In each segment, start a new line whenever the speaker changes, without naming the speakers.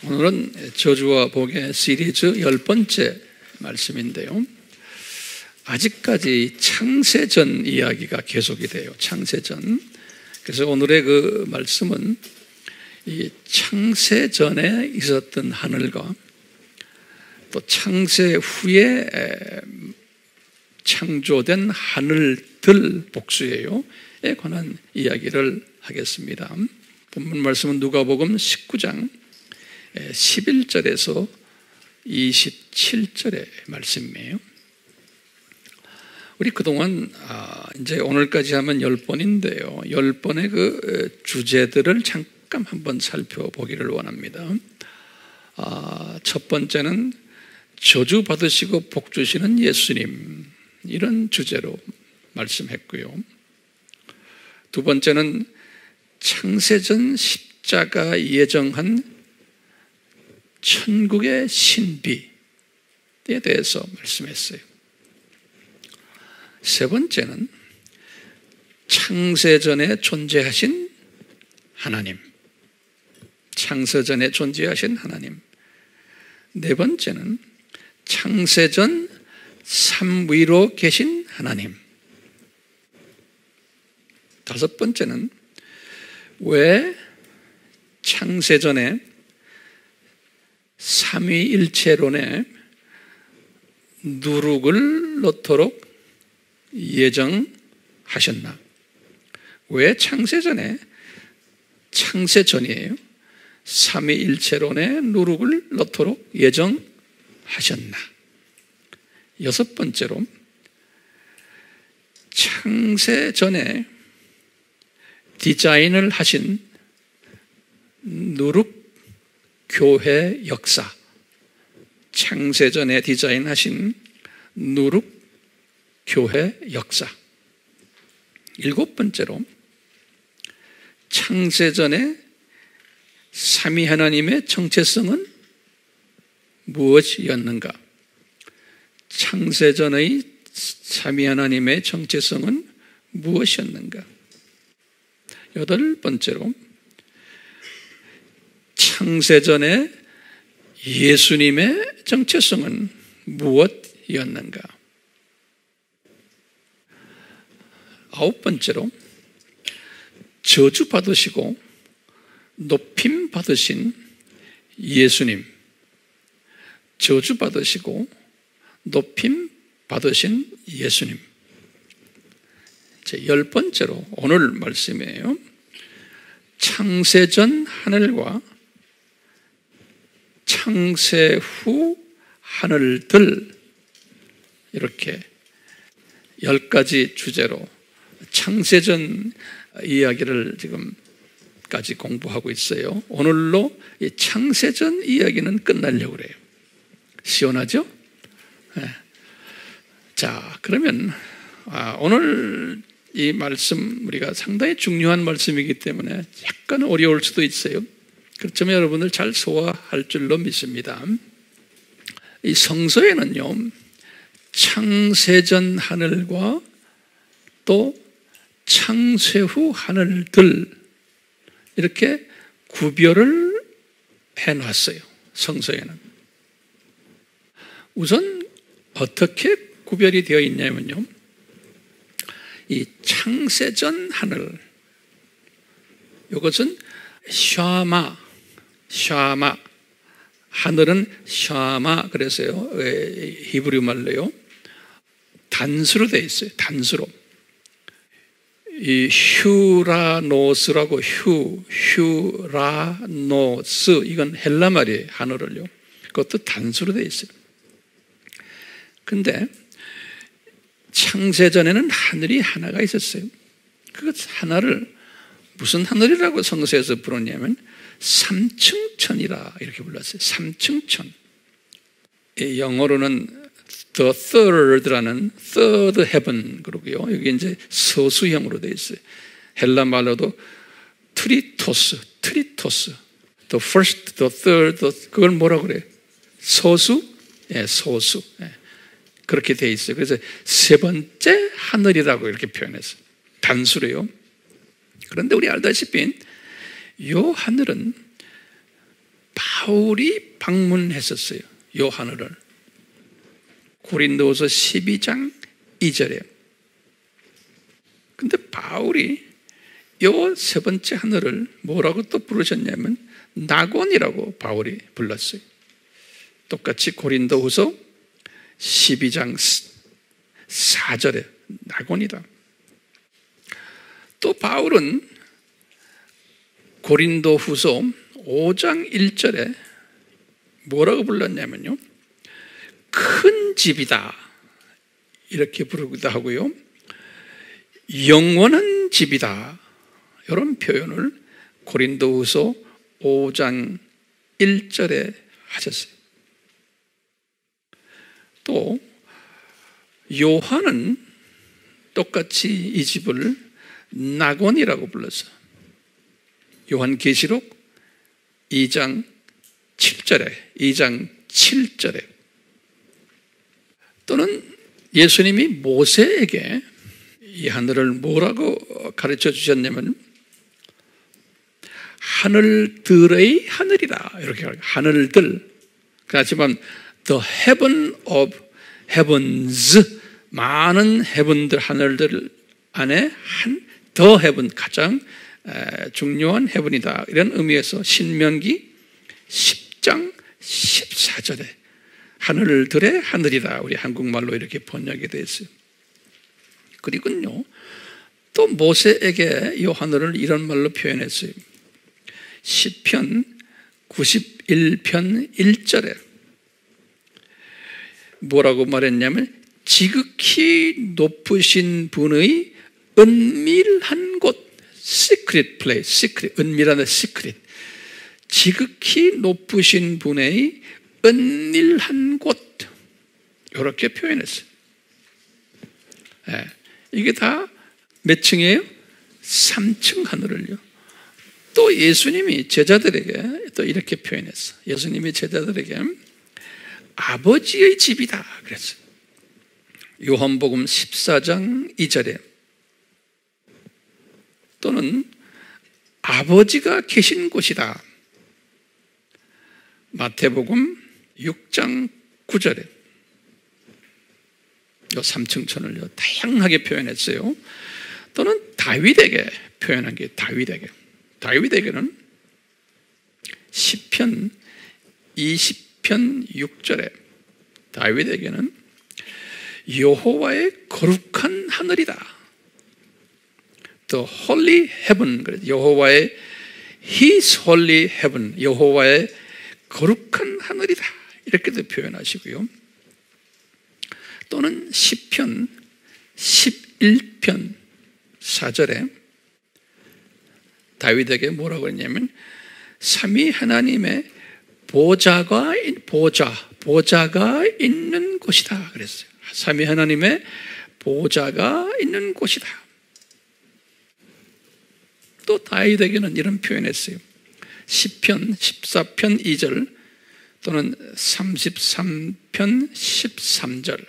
오늘은 저주와 복의 시리즈 10번째 말씀인데요. 아직까지 창세전 이야기가 계속이 돼요. 창세전. 그래서 오늘의 그 말씀은 이 창세전에 있었던 하늘과 또 창세 후에 창조된 하늘들 복수예요. 에 관한 이야기를 하겠습니다. 본문 말씀은 누가복음 19장 11절에서 27절의 말씀이에요. 우리 그동안 이제 오늘까지 하면 10번인데요. 10번의 그 주제들을 잠깐 한번 살펴보기를 원합니다. 첫 번째는 저주 받으시고 복 주시는 예수님, 이런 주제로 말씀했고요. 두 번째는 창세전 십자가 예정한 천국의 신비에 대해서 말씀했어요. 세 번째는 창세전에 존재하신 하나님, 창세전에 존재하신 하나님. 네 번째는 창세전 삼위로 계신 하나님. 다섯 번째는 왜 창세전에 삼위일체론에 누룩을 넣도록 예정하셨나? 왜 창세전이에요. 삼위일체론에 누룩을 넣도록 예정하셨나? 여섯 번째로 창세전에 디자인을 하신 누룩 교회 역사, 창세전에 디자인하신 누룩 교회 역사. 일곱 번째로 창세전에 삼위 하나님의 정체성은 무엇이었는가? 창세전의 삼위 하나님의 정체성은 무엇이었는가? 여덟 번째로 창세전에 예수님의 정체성은 무엇이었는가? 아홉 번째로 저주 받으시고 높임 받으신 예수님, 저주 받으시고 높임 받으신 예수님. 열 번째로 오늘 말씀이에요. 창세전 하늘과 창세 후 하늘들, 이렇게 10가지 주제로 창세전 이야기를 지금까지 공부하고 있어요. 오늘로 이 창세전 이야기는 끝나려고 그래요. 시원하죠? 네. 자, 그러면 오늘 이 말씀, 우리가 상당히 중요한 말씀이기 때문에 약간 어려울 수도 있어요. 그렇지만 여러분들 잘 소화할 줄로 믿습니다. 이 성서에는요, 창세전 하늘과 또 창세 후 하늘들, 이렇게 구별을 해놨어요. 성서에는. 우선 어떻게 구별이 되어 있냐면요, 이 창세전 하늘, 이것은 샤마, 하늘은 샤마 그래서요, 히브리 말로요, 단수로 되어 있어요. 단수로. 이 휴라노스라고, 휴라노스, 이건 헬라 말이에요. 하늘을요. 그것도 단수로 되어 있어요. 근데 창세전에는 하늘이 하나가 있었어요. 그 하나를 무슨 하늘이라고 성서에서 부르냐면 삼층천이라 이렇게 불렀어요. 삼층천. 영어로는 the third라는 third heaven 그러고요. 여기 이제 서수형으로 되어 있어요. 헬라 말로도 트리토스, the first, the third, 그걸 뭐라고 그래요? 소수? 예, 소수. 예. 그렇게 되어 있어요. 그래서 세 번째 하늘이라고 이렇게 표현했어요. 단수로요. 그런데 우리 알다시피 이 하늘은 바울이 방문했었어요. 요 하늘을. 고린도후서 12장 2절에. 근데 바울이 요 세 번째 하늘을 뭐라고 또 부르셨냐면 낙원이라고 바울이 불렀어요. 똑같이 고린도후서 12장 4절에 낙원이다. 또 바울은 고린도후서 5장 1절에 뭐라고 불렀냐면요, 큰 집이다 이렇게 부르기도 하고요, 영원한 집이다 이런 표현을 고린도후서 5장 1절에 하셨어요. 또 요한은 똑같이 이 집을 낙원이라고 불렀어요. 요한계시록 2장 7절에 또는 예수님이 모세에게 이 하늘을 뭐라고 가르쳐 주셨냐면 하늘들의 하늘이다 이렇게 하늘들. 하지만 the heaven of heavens, 많은 heaven들, 하늘들 안에 한 the heaven, 가장 중요한 heaven이다 이런 의미에서 신명기 10장 14절에 하늘들의 하늘이다 우리 한국말로 이렇게 번역이 되어 있어요. 그리고요 또 모세에게 이 하늘을 이런 말로 표현했어요. 시편 91편 1절에 뭐라고 말했냐면 지극히 높으신 분의 은밀한 곳, secret place, secret, 은밀한 secret, 지극히 높으신 분의 은밀한 곳 이렇게 표현했어요. 네. 이게 다 몇 층이에요? 3층 하늘을요. 또 예수님이 제자들에게 또 이렇게 표현했어. 예수님이 제자들에게 아버지의 집이다 그랬어요. 요한복음 14장 2절에 또는 아버지가 계신 곳이다. 마태복음 6장 9절에 요 3층천을 다양하게 표현했어요. 또는 다윗에게 표현한 게 다윗에게는 시편 20편 6절에 다윗에게는 여호와의 거룩한 하늘이다. The holy heaven, 여호와의 His holy heaven, 여호와의 거룩한 하늘이다 이렇게도 표현하시고요. 또는 시편 11편 4절에 다윗에게 뭐라고 했냐면 삼위 하나님의 보좌가 있는 곳이다 그랬어요. 삼위 하나님의 보좌가 있는 곳이다. 또 다윗에게는 이런 표현했어요. 시편 14편 2절 또는 33편 13절,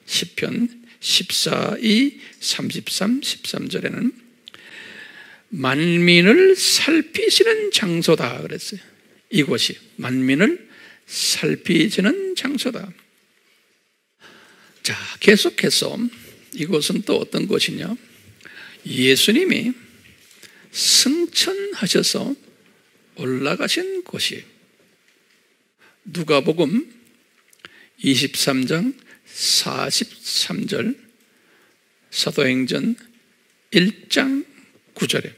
시편 14, 2, 33, 13절에는 만민을 살피시는 장소다 그랬어요. 이곳이 만민을 살피시는 장소다. 자, 계속해서 이곳은 또 어떤 곳이냐? 예수님이 승천하셔서 올라가신 곳이에요. 누가복음 23장 43절, 사도행전 1장 9절에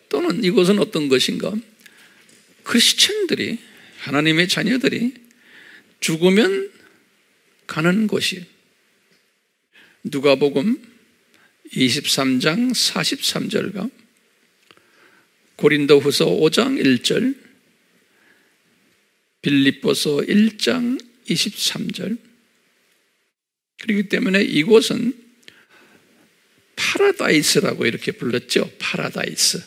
또는 이곳은 어떤 것인가? 크리스천들이, 하나님의 자녀들이 죽으면 가는 곳이에요. 누가복음 23장 43절과 고린도후서 5장 1절, 빌립보서 1장 23절. 그렇기 때문에 이곳은 파라다이스라고 이렇게 불렀죠. 파라다이스.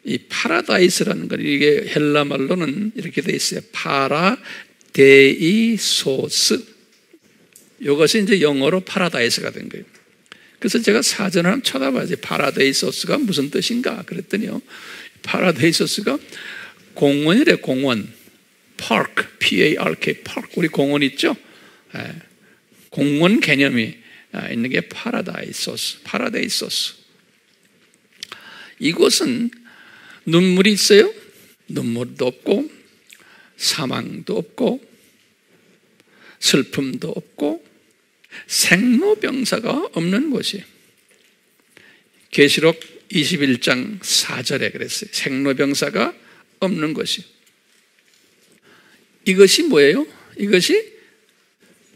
이 파라다이스라는 건 이게 헬라 말로는 이렇게 돼 있어요. 파라데이소스. 이것이 이제 영어로 파라다이스가 된 거예요. 그래서 제가 사전을 한번 쳐다봐야지 파라데이소스가 무슨 뜻인가 그랬더니요, 파라데이서스가 공원이래, 공원. park, P-A-R-K, park. 우리 공원 있죠? 공원 개념이 있는 게 파라데이소스. 이곳은 눈물이 있어요? 눈물도 없고, 사망도 없고, 슬픔도 없고, 생로병사가 없는 곳이에요. 계시록 21장 4절에 그랬어요. 생로병사가 없는 곳이에요. 이것이 뭐예요? 이것이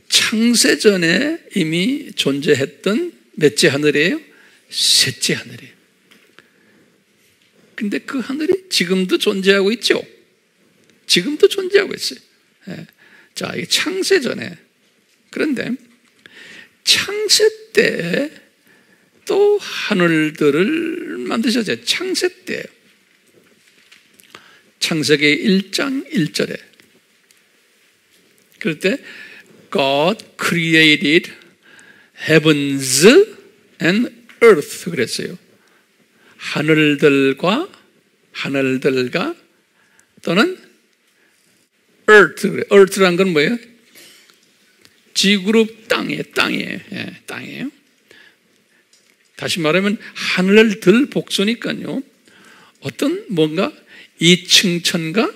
창세전에 이미 존재했던 몇째 하늘이에요? 셋째 하늘이에요. 근데 그 하늘이 지금도 존재하고 있죠? 지금도 존재하고 있어요. 자, 이게 창세전에. 그런데 창세 때 또 하늘들을 만드셨어요. 창세 때. 창세기 1장 1절에. 그럴 때 God created heavens and earth 그랬어요. 하늘들과 또는 earth 그래. earth란 건 뭐예요? 지구로 땅이에요. 다시 말하면 하늘들 복수니까요. 어떤 뭔가 2층 천과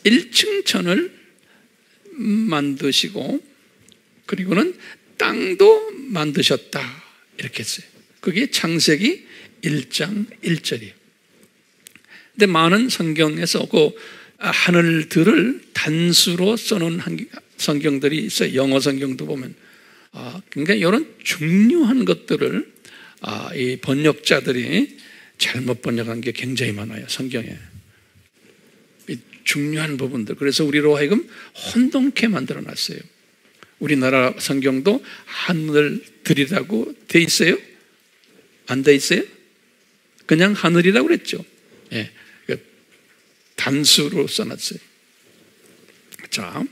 1층 천을 만드시고 그리고는 땅도 만드셨다 이렇게 했어요. 그게 창세기 1장 1절이에요. 근데 많은 성경에서 그 하늘들을 단수로 써놓은 성경들이 있어요. 영어 성경도 보면 그러니까 이런 중요한 것들을 이 번역자들이 잘못 번역한 게 굉장히 많아요. 성경에 중요한 부분들. 그래서 우리로 하여금 혼동케 만들어놨어요. 우리나라 성경도 하늘들이라고 돼 있어요? 안 돼 있어요? 그냥 하늘이라고 그랬죠. 단수로 써놨어요. 자,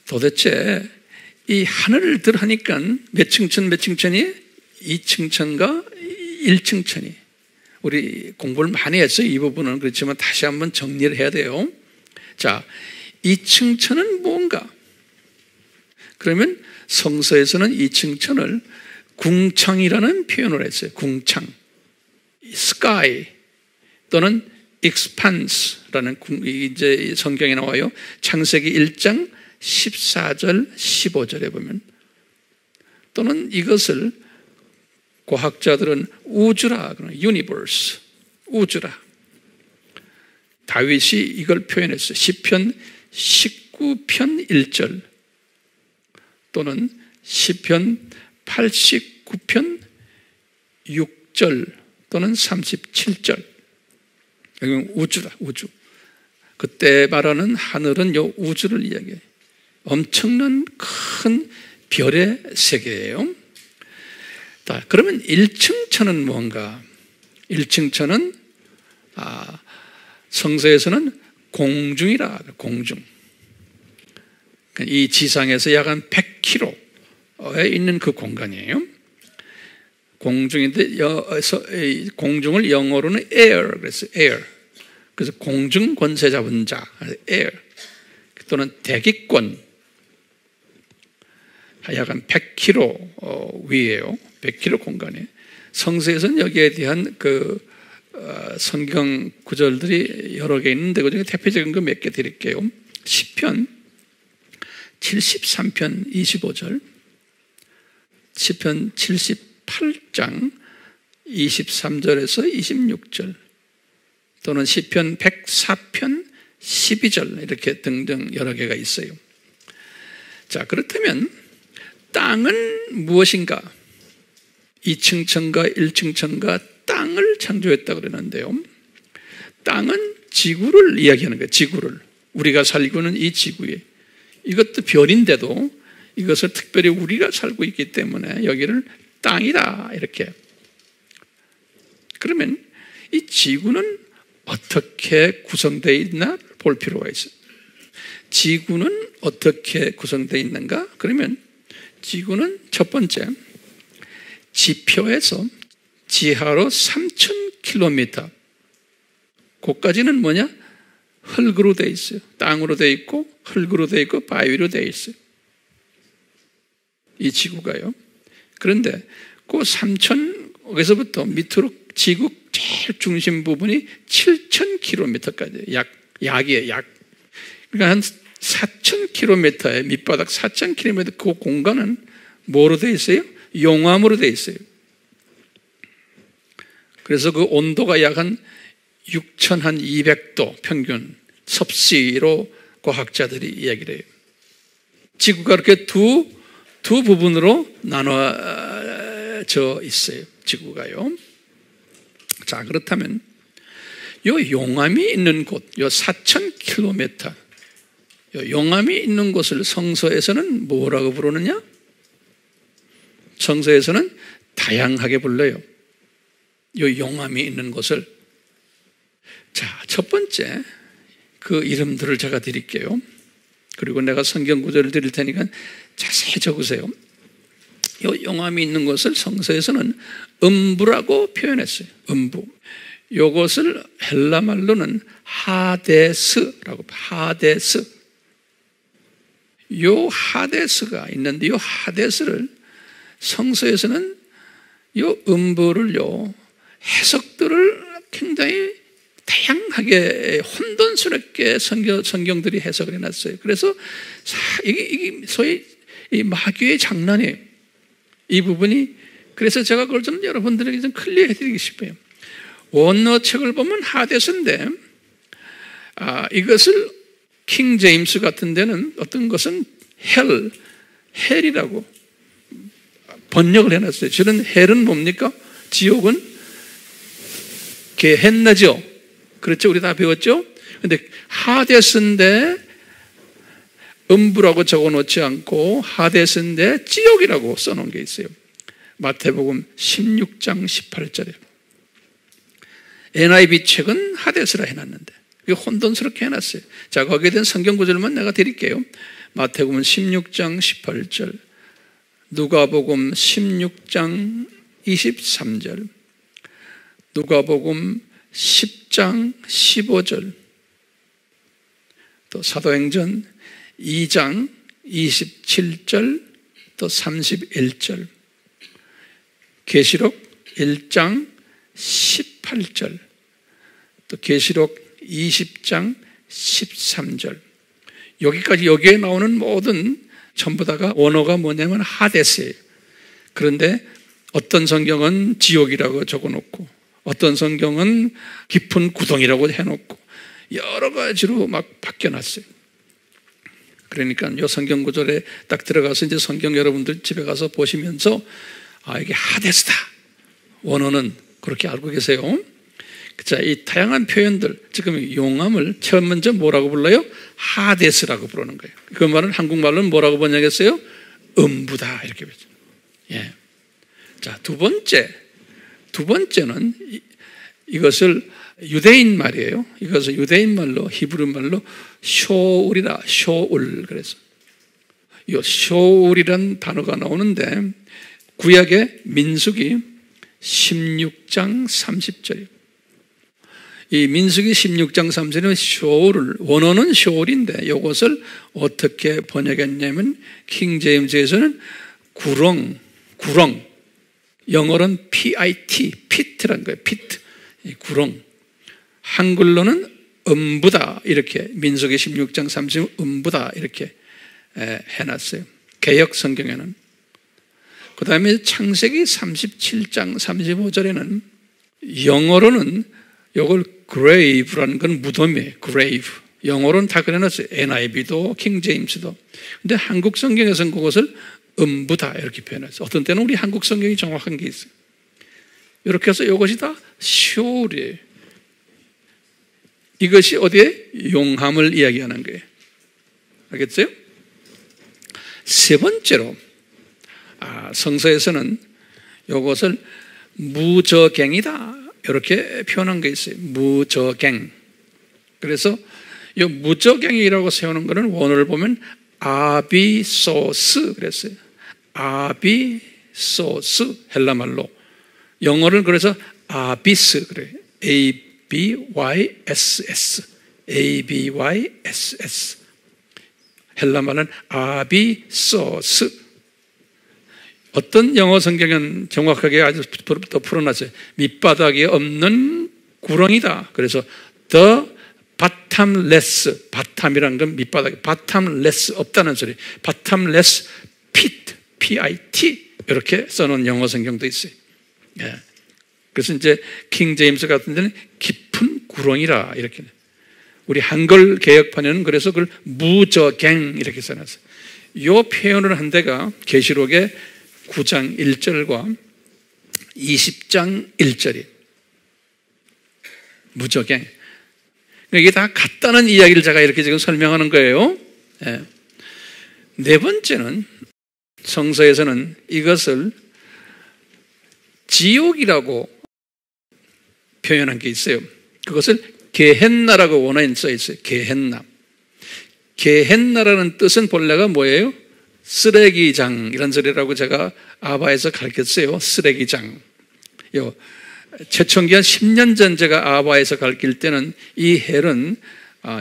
도대체 이 하늘들 하니까 몇 층천 2층 천과 1층 천이. 우리 공부를 많이 했어요. 이 부분은. 그렇지만 다시 한번 정리를 해야 돼요. 자, 2층 천은 뭔가? 그러면 성서에서는 2층 천을 궁창이라는 표현을 했어요. 궁창. sky 또는 expanse라는 이제 성경에 나와요. 창세기 1장 14절 15절에 보면 또는 이것을 과학자들은 우주라, universe, 우주라. 다윗이 이걸 표현했어요. 시편 19편 1절 또는 시편 89편 6절 또는 37절. 여기 우주라, 우주. 그때 말하는 하늘은 요 우주를 이야기해요. 엄청난 큰 별의 세계예요. 자, 그러면 1층 천은 뭔가? 1층 천은 성서에서는 공중이라, 공중. 이 지상에서 약 한 100km에 있는 그 공간이에요. 공중인데 공중을 영어로는 air 그래서 air. 그래서 공중 권세 잡은 자, air. 또는 대기권. 약 한 100km 위에요. 100km 공간에. 성서에서는 여기에 대한 성경 구절들이 여러 개 있는데 그 중에 대표적인 거 몇 개 드릴게요. 시편 73편 25절, 시편 78장 23절에서 26절, 또는 시편 104편 12절 이렇게 등등 여러 개가 있어요. 자, 그렇다면 땅은 무엇인가? 2층 천과 1층 천과 땅을 창조했다고 그러는데요. 땅은 지구를 이야기하는 거예요. 지구를. 우리가 살고 있는 이 지구에. 이것도 별인데도 이것을 특별히 우리가 살고 있기 때문에 여기를 땅이다 이렇게. 그러면 이 지구는 어떻게 구성되어 있나 볼 필요가 있어요. 지구는 어떻게 구성되어 있는가? 그러면 지구는 첫 번째 지표에서 지하로 3,000km 그까지는 뭐냐? 흙으로 돼 있어요. 땅으로 돼 있고 흙으로 돼 있고 바위로 돼 있어요. 이 지구가요. 그런데 그 3,000에서부터 밑으로 지구 제일 중심 부분이 7,000km까지 약이에요. 약. 그러니까 한 4,000km의 밑바닥 4,000km 그 공간은 뭐로 돼 있어요? 용암으로 돼 있어요. 그래서 그 온도가 약 한 6,200도 평균 섭씨로 과학자들이 이야기를 해요. 지구가 이렇게 두 부분으로 나눠져 있어요. 지구가요. 자, 그렇다면 요 용암이 있는 곳, 요 4,000km, 요 용암이 있는 곳을 성서에서는 뭐라고 부르느냐? 성서에서는 다양하게 불러요. 요 용암이 있는 곳을. 자, 첫 번째 그 이름들을 제가 드릴게요. 그리고 내가 성경 구절을 드릴 테니까 자세히 적으세요. 요 용암이 있는 곳을 성서에서는 음부라고 표현했어요. 음부. 요것을 헬라 말로는 하데스라고. 하데스. 요 하데스가 있는데 요 하데스를 성서에서는 요 음부를요 해석들을 굉장히 다양하게 혼돈스럽게 성경들이 해석을 해놨어요. 그래서 이게 소위 이 마귀의 장난이에요. 이 부분이. 그래서 제가 그걸 좀 여러분들에게 좀 클리어 해드리고 싶어요. 원어 책을 보면 하데스인데 이것을 킹 제임스 같은 데는 어떤 것은 헬이라고 번역을 해놨어요. 저는 헬은 뭡니까? 지옥은 게헨나죠. 그렇죠? 우리 다 배웠죠? 근데 하데스인데 음부라고 적어놓지 않고 하데스인데 지옥이라고 써놓은 게 있어요. 마태복음 16장 18절에. NIV 책은 하데스라 해놨는데 이게 혼돈스럽게 해놨어요. 자, 거기에 대한 성경 구절만 내가 드릴게요. 마태복음 16장 18절, 누가복음 16장 23절, 누가복음 10장 15절, 또 사도행전 2장 27절 또 31절, 계시록 1장 18절, 또 계시록 20장 13절. 여기까지 여기에 나오는 모든 전부 다가 원어가 뭐냐면 하데스예요. 그런데 어떤 성경은 지옥이라고 적어놓고 어떤 성경은 깊은 구덩이라고 해놓고 여러 가지로 막 바뀌어놨어요. 그러니까 이 성경 구절에 딱 들어가서 이제 성경 여러분들 집에 가서 보시면서 이게 하데스다. 원어는 그렇게 알고 계세요. 자, 이 다양한 표현들, 지금 용암을 처음 먼저 뭐라고 불러요? 하데스라고 부르는 거예요. 그 말은 한국말로는 뭐라고 번역했어요? 음부다 이렇게 보죠. 예. 자, 두 번째는 이것을 유대인 말이에요. 이것을 유대인 말로 히브리 말로 쇼울이라. 쇼울. 그래서 이 쇼울이란 단어가 나오는데 구약의 민수기 16장 30절이에요. 이 민수기 16장 30절은 쇼울을, 원어는 쇼울인데 이것을 어떻게 번역했냐면 킹 제임스에서는 구렁, 영어로는 PIT, pit라는 거예요. pit, 구렁. 한글로는 음부다 이렇게 민수기 16장 30절 음부다 이렇게 해놨어요. 개역 성경에는. 그 다음에 창세기 37장 35절에는 영어로는 이걸 grave라는 건 무덤이에요. grave. 영어로는 다 그려놨어요. NIV도 킹 제임스도. 근데 한국 성경에서는 그것을 음부다 이렇게 표현했어요. 어떤 때는 우리 한국 성경이 정확한 게 있어요. 이렇게 해서 이것이 다 쇼울이에요. 이것이 어디에? 용암을 이야기하는 거예요. 알겠어요? 세 번째로 성서에서는 이것을 무저갱이다 이렇게 표현한 게 있어요. 무저갱. 그래서 이 무저갱이라고 세우는 것은 원어를 보면 아비소스 그랬어요. 아비소스 헬라말로. 영어를 그래서 아비스 그래요. ABIS ABYSS. ABYSS. 헬라말은 아비소스. 어떤 영어 성경은 정확하게 아주 더 풀어놨어요. 밑바닥이 없는 구렁이다. 그래서 the bottomless, bottom이라는 건 밑바닥, bottomless 없다는 소리. bottomless pit, P-I-T 이렇게 써놓은 영어 성경도 있어요. 예. 그래서 이제 킹 제임스 같은 데는 깊은 구렁이라 이렇게. 우리 한글 개혁판에는 그래서 그걸 무저갱 이렇게 써놨어요. 이 표현을 한 데가 계시록의 9장 1절과 20장 1절이 무저갱. 이게 다 같다는 이야기를 제가 이렇게 지금 설명하는 거예요. 예. 네 번째는 성서에서는 이것을 지옥이라고 표현한 게 있어요. 그것을 게헨나라고 원어에 써 있어요. 게헨나. 게헨나라는 뜻은 본래가 뭐예요? 쓰레기장 이런 소리라고 제가 아바에서 가르쳤어요. 쓰레기장. 최청기 한 10년 전 제가 아바에서 가르칠 때는 이 헬은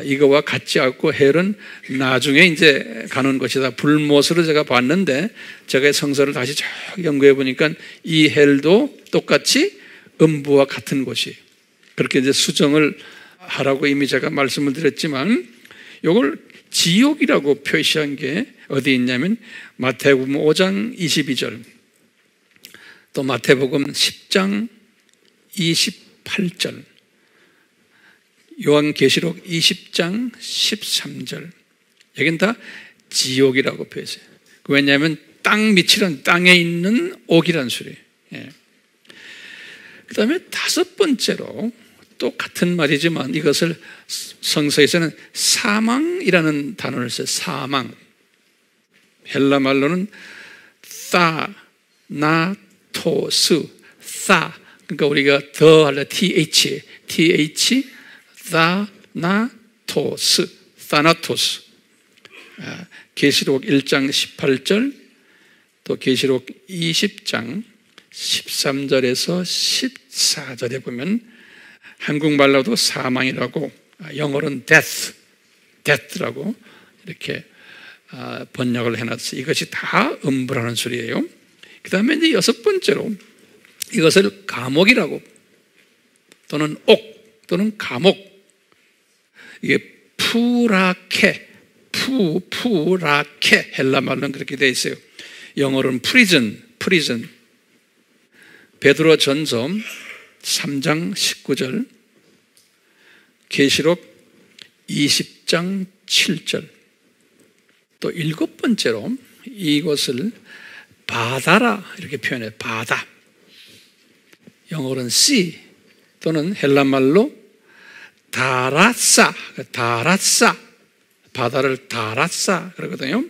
이거와 같지 않고 헬은 나중에 이제 가는 것이다. 불못으로 제가 봤는데 제가 성서를 다시 쭉 연구해 보니까 이 헬도 똑같이 음부와 같은 곳이에요. 그렇게 이제 수정을 하라고 이미 제가 말씀을 드렸지만 이걸 지옥이라고 표시한 게 어디 있냐면 마태복음 5장 22절 또 마태복음 10장 28절 요한계시록 20장 13절 여긴 다 지옥이라고 표시해요. 왜냐하면 땅 밑이란 땅에 있는 옥이란 소리예요. 예. 그 다음에 다섯 번째로 똑같은 말이지만 이것을 성서에서는 사망이라는 단어를 써요. 사망. 헬라 말로는 타나토스, 사. 그러니까 우리가 더 할래 th, 타나토스, 타나토스. 계시록 1장 18절, 또 계시록 20장 13절에서 14절에 보면 한국말로도 사망이라고 영어로는 death라고 이렇게 번역을 해놨어요. 이것이 다 음부라는 소리예요. 그 다음에 이제 여섯 번째로 이것을 감옥이라고 또는 옥 또는 감옥 이게 푸라케 헬라 말로는 그렇게 되어 있어요. 영어로는 prison 베드로 전서 3장 19절 계시록 20장 7절 또 일곱 번째로 이것을 바다라 이렇게 표현해요. 바다 영어로는 sea 또는 헬라말로 다라사 바다를 다라사 그러거든요.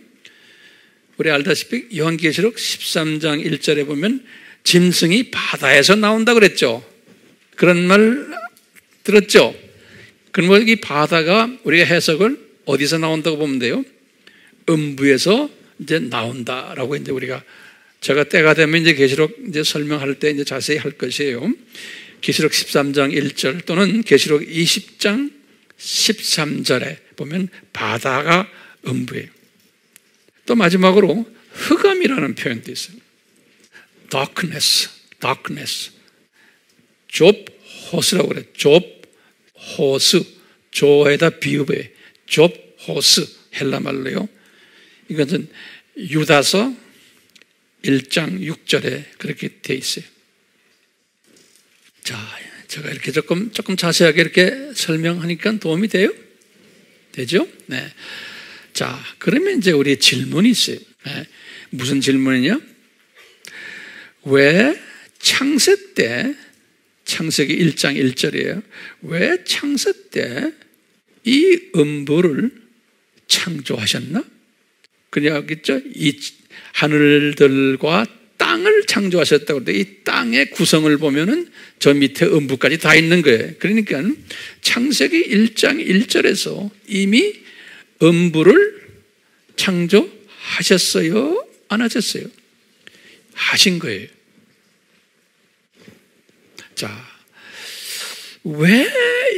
우리 알다시피 요한계시록 13장 1절에 보면 짐승이 바다에서 나온다 그랬죠. 그런 말 들었죠. 그러면 이 바다가 우리가 해석을 어디서 나온다고 보면 돼요? 음부에서 이제 나온다라고 이제 우리가 제가 때가 되면 이제 계시록 이제 설명할 때 이제 자세히 할 것이에요. 계시록 13장 1절 또는 계시록 20장 13절에 보면 바다가 음부예요. 또 마지막으로 흑암이라는 표현도 있어요. darkness. 좁호스라고 그래요. 좁호스. 조에다 비읍에 좁호스 헬라말로요. 이것은 유다서 1장 6절에 그렇게 되어 있어요. 자, 제가 이렇게 조금 자세하게 이렇게 설명하니까 도움이 돼요? 되죠? 네. 자, 그러면 이제 우리 질문이 있어요. 네. 무슨 질문이냐? 왜 창세 때, 창세기 1장 1절이에요. 왜 창세 때 이 음부를 창조하셨나? 그래야겠죠? 이 하늘들과 땅을 창조하셨다고 그러는데 이 땅의 구성을 보면은 저 밑에 음부까지 다 있는 거예요. 그러니까 창세기 1장 1절에서 이미 음부를 창조하셨어요? 안 하셨어요? 하신 거예요. 자, 왜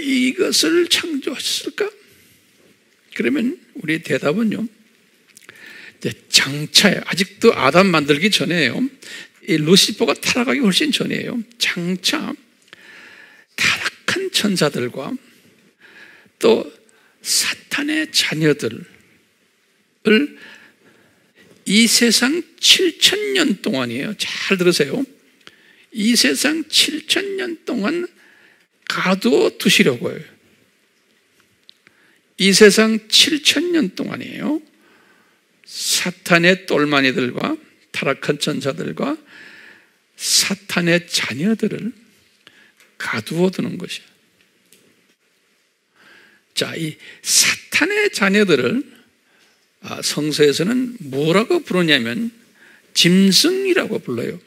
이것을 창조하셨을까? 그러면 우리의 대답은요, 장차에, 아직도 아담 만들기 전에요, 이 루시퍼가 타락하기 훨씬 전이에요. 장차 타락한 천사들과 또 사탄의 자녀들을 이 세상 7,000년 동안이에요. 잘 들으세요. 이 세상 7,000년 동안 가두어 두시려고 해요. 이 세상 7,000년 동안이에요. 사탄의 똘마니들과 타락한 천사들과 사탄의 자녀들을 가두어 두는 것이에요. 자, 이 사탄의 자녀들을 성서에서는 뭐라고 부르냐면 짐승이라고 불러요.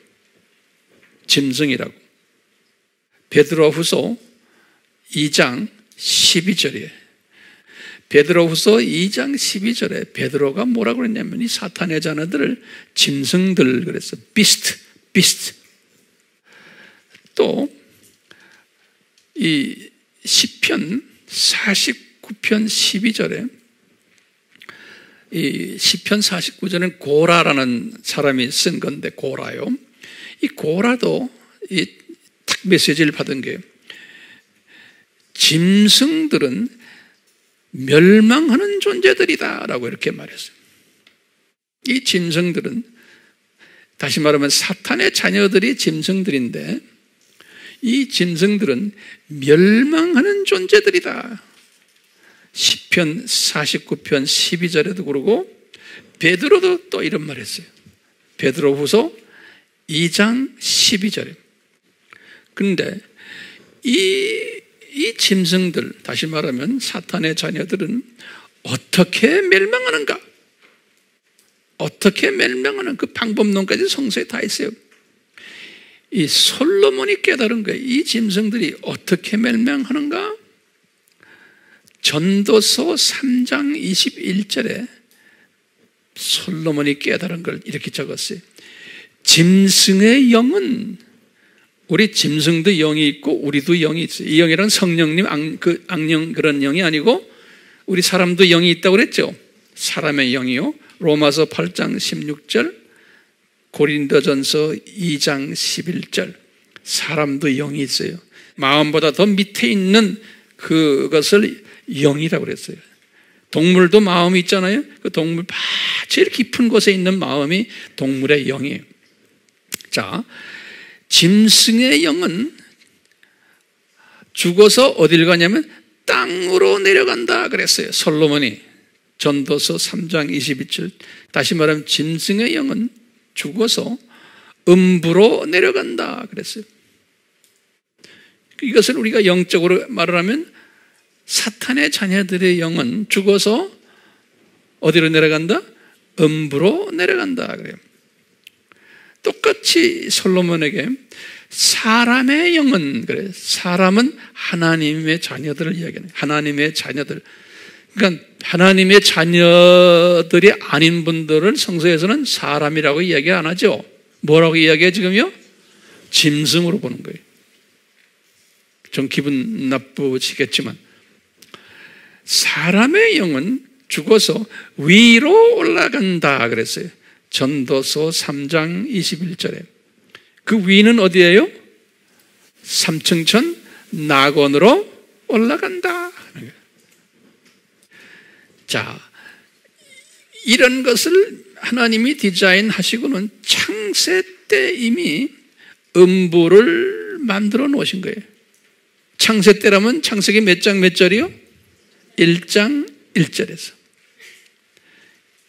짐승이라고. 베드로후서 2장 12절이에요. 베드로후서 2장 12절에 베드로가 뭐라고 그랬냐면 이 사탄의 자녀들을 짐승들 그랬어. 비스트. 또 이 시편 49편 12절에 이 시편 49절은 고라라는 사람이 쓴 건데, 고라요. 이 고라도 이 딱 메시지를 받은 게, 짐승들은 멸망하는 존재들이다라고 이렇게 말했어요. 이 짐승들은, 다시 말하면 사탄의 자녀들이 짐승들인데, 이 짐승들은 멸망하는 존재들이다. 시편 49편 12절에도 그러고 베드로도 또 이런 말 했어요. 베드로후서 2장 12절에. 그런데 이 짐승들, 다시 말하면 사탄의 자녀들은 어떻게 멸망하는가? 어떻게 멸망하는 그 방법론까지 성서에 다 있어요. 이 솔로몬이 깨달은 거예요. 이 짐승들이 어떻게 멸망하는가? 전도서 3장 21절에 솔로몬이 깨달은 걸 이렇게 적었어요. 짐승의 영은, 우리 짐승도 영이 있고 우리도 영이 있어요. 이 영이란 성령님 악령 그런 영이 아니고 우리 사람도 영이 있다고 그랬죠. 사람의 영이요. 로마서 8장 16절, 고린도전서 2장 11절. 사람도 영이 있어요. 마음보다 더 밑에 있는 그것을 영이라고 그랬어요. 동물도 마음이 있잖아요. 그 동물 제일 깊은 곳에 있는 마음이 동물의 영이에요. 자, 짐승의 영은 죽어서 어딜 가냐면 땅으로 내려간다 그랬어요. 솔로몬이 전도서 3장 22절. 다시 말하면 짐승의 영은 죽어서 음부로 내려간다 그랬어요. 이것을 우리가 영적으로 말을 하면 사탄의 자녀들의 영은 죽어서 어디로 내려간다? 음부로 내려간다 그래요. 똑같이 솔로몬에게 사람의 영은, 그래, 사람은 하나님의 자녀들을 이야기하는, 하나님의 자녀들. 그러니까 하나님의 자녀들이 아닌 분들을 성서에서는 사람이라고 이야기 안 하죠. 뭐라고 이야기해 지금요? 짐승으로 보는 거예요. 좀 기분 나쁘시겠지만 사람의 영은 죽어서 위로 올라간다 그랬어요. 전도서 3장 21절에. 그 위는 어디예요? 삼층천 낙원으로 올라간다. 자, 이런 것을 하나님이 디자인하시고는 창세 때 이미 음부를 만들어 놓으신 거예요. 창세 때라면 창세기 몇 장 몇 절이요? 1장 1절에서.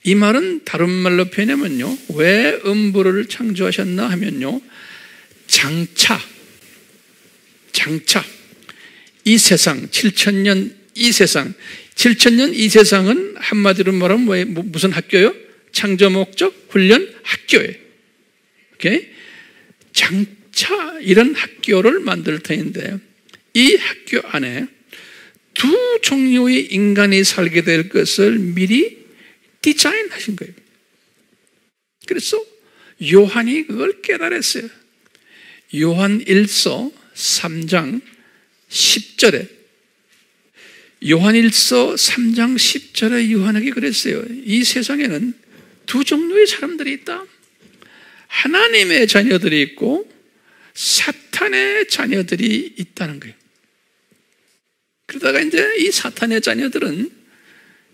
이 말은 다른 말로 표현하면요, 왜 음부를 창조하셨나 하면요, 장차 이 세상 7,000년 이 세상 7,000년 이 세상은 한마디로 말하면 무슨 학교요? 창조 목적 훈련 학교예요. 오케이? 장차 이런 학교를 만들 터인데 이 학교 안에 두 종류의 인간이 살게 될 것을 미리 디자인하신 거예요. 그래서 요한이 그걸 깨달았어요. 요한 1서 3장 10절에 요한일서 3장 10절에 요한에게 그랬어요. 이 세상에는 두 종류의 사람들이 있다. 하나님의 자녀들이 있고 사탄의 자녀들이 있다는 거예요. 그러다가 이제 이 사탄의 자녀들은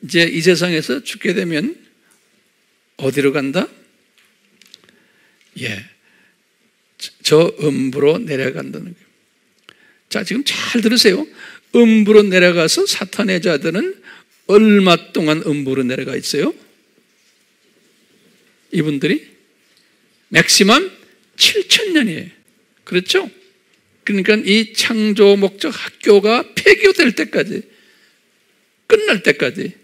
이제 이 세상에서 죽게 되면 어디로 간다? 저 음부로 내려간다는 거예요. 자, 지금 잘 들으세요. 음부로 내려가서 사탄의 자들은 얼마 동안 음부로 내려가 있어요? 이분들이 맥시멈 7,000년이에요. 그렇죠? 그러니까 이 창조 목적 학교가 폐교될 때까지, 끝날 때까지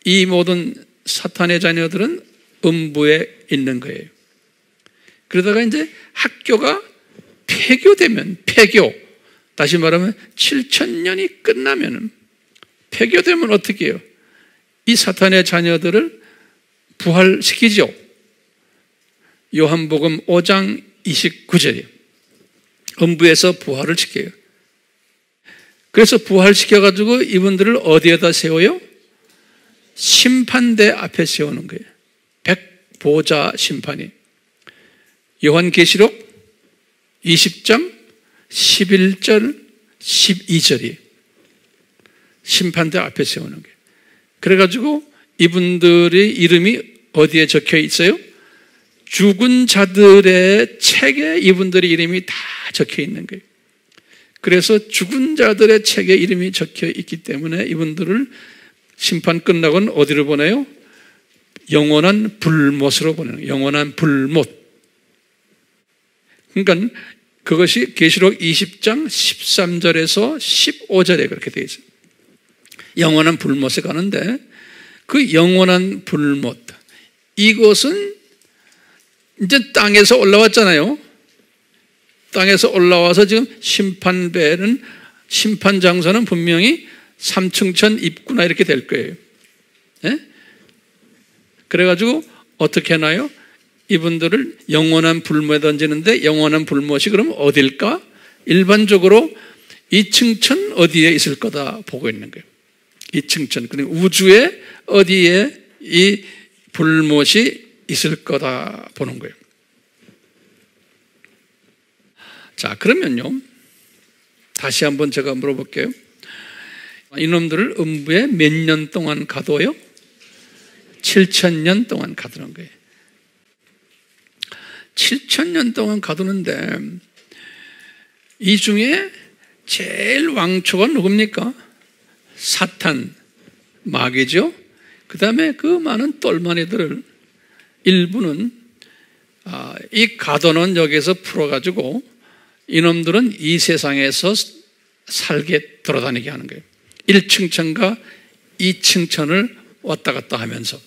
이 모든 사탄의 자녀들은 음부에 있는 거예요. 그러다가 이제 학교가 폐교되면, 다시 말하면 7,000년이 끝나면, 폐교되면 어떻게 해요? 이 사탄의 자녀들을 부활시키죠. 요한복음 5장 29절이에요. 음부에서 부활을 시켜요. 그래서 부활시켜가지고 이분들을 어디에다 세워요? 심판대 앞에 세우는 거예요. 백보자 심판이. 요한계시록 20장 11절 12절이 심판대 앞에 세우는 거예요. 그래가지고 이분들의 이름이 어디에 적혀 있어요? 죽은 자들의 책에 이분들의 이름이 다 적혀 있는 거예요. 그래서 죽은 자들의 책에 이름이 적혀 있기 때문에 이분들을 심판 끝나고는 어디로 보내요? 영원한 불못으로 보내는 거예요. 영원한 불못. 그러니까 그것이 계시록 20장 13절에서 15절에 그렇게 되어 있어요. 영원한 불못에 가는데 그 영원한 불못, 이것은 이제 땅에서 올라왔잖아요. 땅에서 올라와서 지금 심판배는, 심판 장소는 분명히 삼층천 입구나 이렇게 될 거예요. 네? 그래가지고 어떻게 하나요? 이분들을 영원한 불못에 던지는데, 영원한 불못이 그럼 어딜까? 일반적으로 이층천 어디에 있을 거다 보고 있는 거예요. 이층천, 그러니까 우주에 어디에 이 불못이 있을 거다 보는 거예요. 자, 그러면요, 다시 한번 제가 물어볼게요. 이놈들을 음부에 몇 년 동안 가둬요? 7,000년 동안 가두는 거예요. 7,000년 동안 가두는데 이 중에 제일 왕초가 누굽니까? 사탄, 마귀죠. 그 다음에 그 많은 똘마니들을 일부는 이 가둬놓은 여기에서 풀어가지고 이놈들은 이 세상에서 살게 돌아다니게 하는 거예요. 1층천과 2층천을 왔다 갔다 하면서.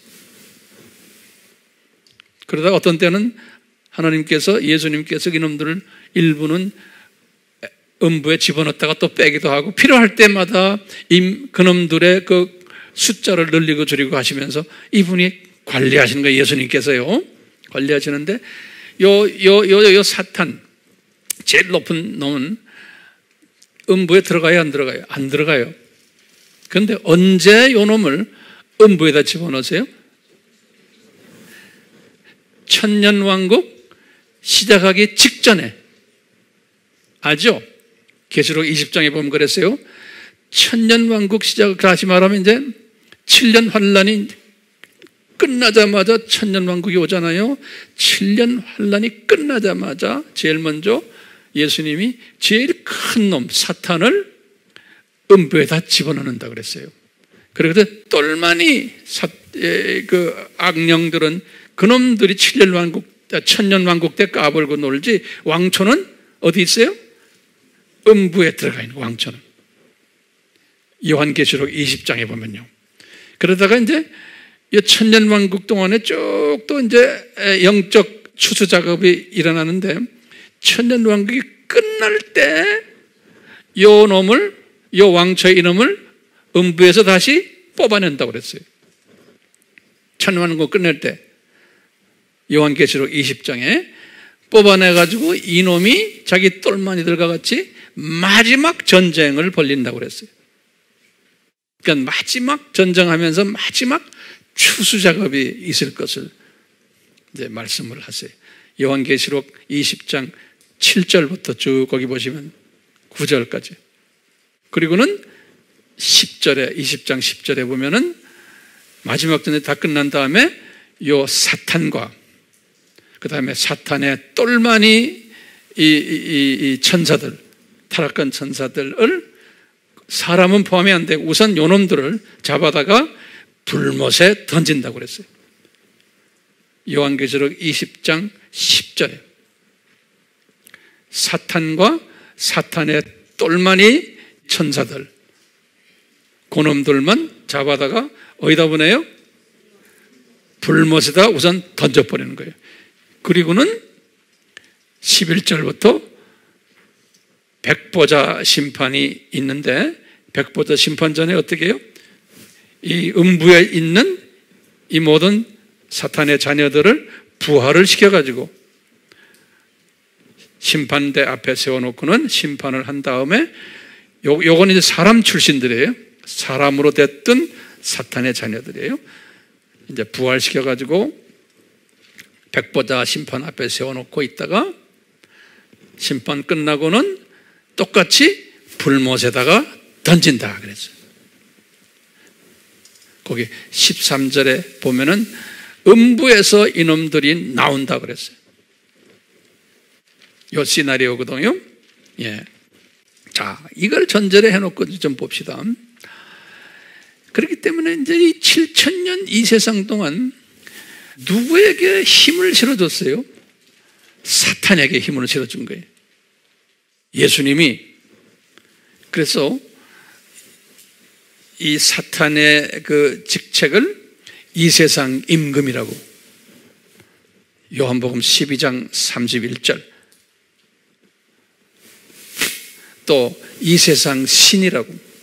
그러다가 어떤 때는 하나님께서, 예수님께서 이놈들을 일부는 음부에 집어넣었다가 또 빼기도 하고, 필요할 때마다 그놈들의 그 숫자를 늘리고 줄이고 하시면서 이분이 관리하시는 거예요. 예수님께서요. 관리하시는데 요 사탄, 제일 높은 놈은 음부에 들어가요, 안 들어가요? 안 들어가요. 그런데 언제 요 놈을 음부에다 집어넣으세요? 천년왕국 시작하기 직전에. 알죠? 계시록 20장에 보면 그랬어요. 천년왕국 시작, 다시 말하면 이제 7년 환란이 끝나자마자 천년왕국이 오잖아요. 7년 환란이 끝나자마자 제일 먼저 예수님이 제일 큰 놈 사탄을 음부에다 집어넣는다 그랬어요. 그래서 똘마니 그 악령들은 그놈들이 7년 왕국, 천년 왕국 때 까불고 놀지, 왕초는 어디 있어요? 음부에 들어가 있는 왕초는. 요한계시록 20장에 보면요. 그러다가 이제 이 천년 왕국 동안에 쭉 또 이제 영적 추수 작업이 일어나는데, 천년 왕국이 끝날 때 요 놈을, 요 왕초의 이놈을 음부에서 다시 뽑아낸다고 그랬어요. 천년 왕국 끝낼 때 요한계시록 20장에 뽑아내가지고 이놈이 자기 똘마니들과 같이 마지막 전쟁을 벌린다고 그랬어요. 그러니까 마지막 전쟁하면서 마지막 추수 작업이 있을 것을 이제 말씀을 하세요. 요한계시록 20장 7절부터 쭉 거기 보시면 9절까지. 그리고는 10절에 20장 10절에 보면은 마지막 전쟁이 다 끝난 다음에 요 사탄과 그 다음에 사탄의 똘마니 이 천사들, 타락한 천사들을 사람은 포함이 안 되고 우선 요놈들을 잡아다가 불못에 던진다고 그랬어요. 요한계시록 20장 10절에 사탄과 사탄의 똘마니 천사들 그놈들만 잡아다가 어디다 보내요? 불못에다 우선 던져버리는 거예요. 그리고는 11절부터 백보자 심판이 있는데 백보자 심판 전에 어떻게 해요? 이 음부에 있는 이 모든 사탄의 자녀들을 부활을 시켜가지고 심판대 앞에 세워놓고는 심판을 한 다음에 요건 이제 사람 출신들이에요. 사람으로 됐던 사탄의 자녀들이에요. 이제 부활시켜가지고 백보자 심판 앞에 세워놓고 있다가 심판 끝나고는 똑같이 불못에다가 던진다 그랬어요. 거기 13절에 보면은 음부에서 이놈들이 나온다 그랬어요. 요 시나리오거든요. 예. 자, 이걸 전제로 해놓고 좀 봅시다. 그렇기 때문에 이제 이 7,000년 이 세상 동안 누구에게 힘을 실어줬어요? 사탄에게 힘을 실어준 거예요. 예수님이. 그래서 이 사탄의 그 직책을 이 세상 임금이라고 요한복음 12장 31절 또 이 세상 신이라고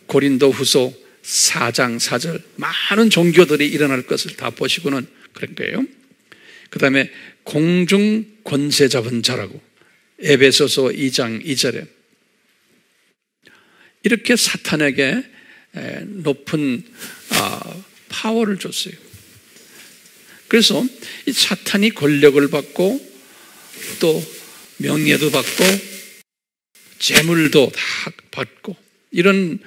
고린도후서 4장 4절 많은 종교들이 일어날 것을 다 보시고는 그런 거예요. 그 다음에 공중 권세 잡은 자라고 에베소서 2장 2절에 이렇게 사탄에게 높은 파워를 줬어요. 그래서 이 사탄이 권력을 받고 또 명예도 받고 재물도 다 받고 이런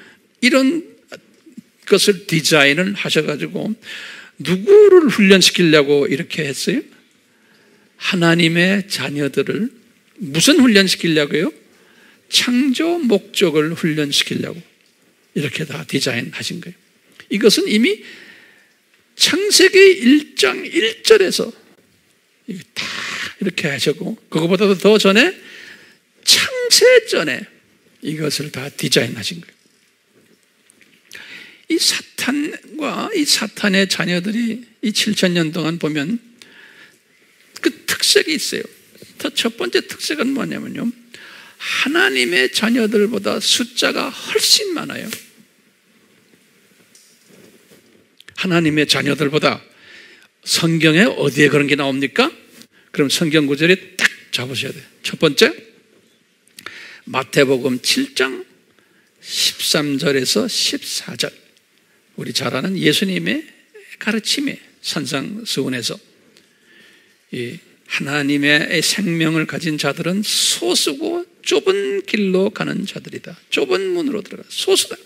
것을 디자인을 하셔가지고 누구를 훈련시키려고 이렇게 했어요? 하나님의 자녀들을 무슨 훈련시키려고요? 창조 목적을 훈련시키려고 이렇게 다 디자인하신 거예요. 이것은 이미 창세기 1장 1절에서 다 이렇게 하셨고 그거보다도 더 전에 창세 전에 이것을 다 디자인하신 거예요. 이 사탄과 이 사탄의 자녀들이 이 7,000년 동안 보면 그 특색이 있어요. 첫 번째 특색은 뭐냐면요. 하나님의 자녀들보다 숫자가 훨씬 많아요. 하나님의 자녀들보다 성경에 어디에 그런 게 나옵니까? 그럼 성경 구절이 딱 잡으셔야 돼요. 첫 번째, 마태복음 7장 13절에서 14절. 우리 잘 아는 예수님의 가르침에 산상수훈에서 이 하나님의 생명을 가진 자들은 소수고 좁은 길로 가는 자들이다. 좁은 문으로 들어가 소수다.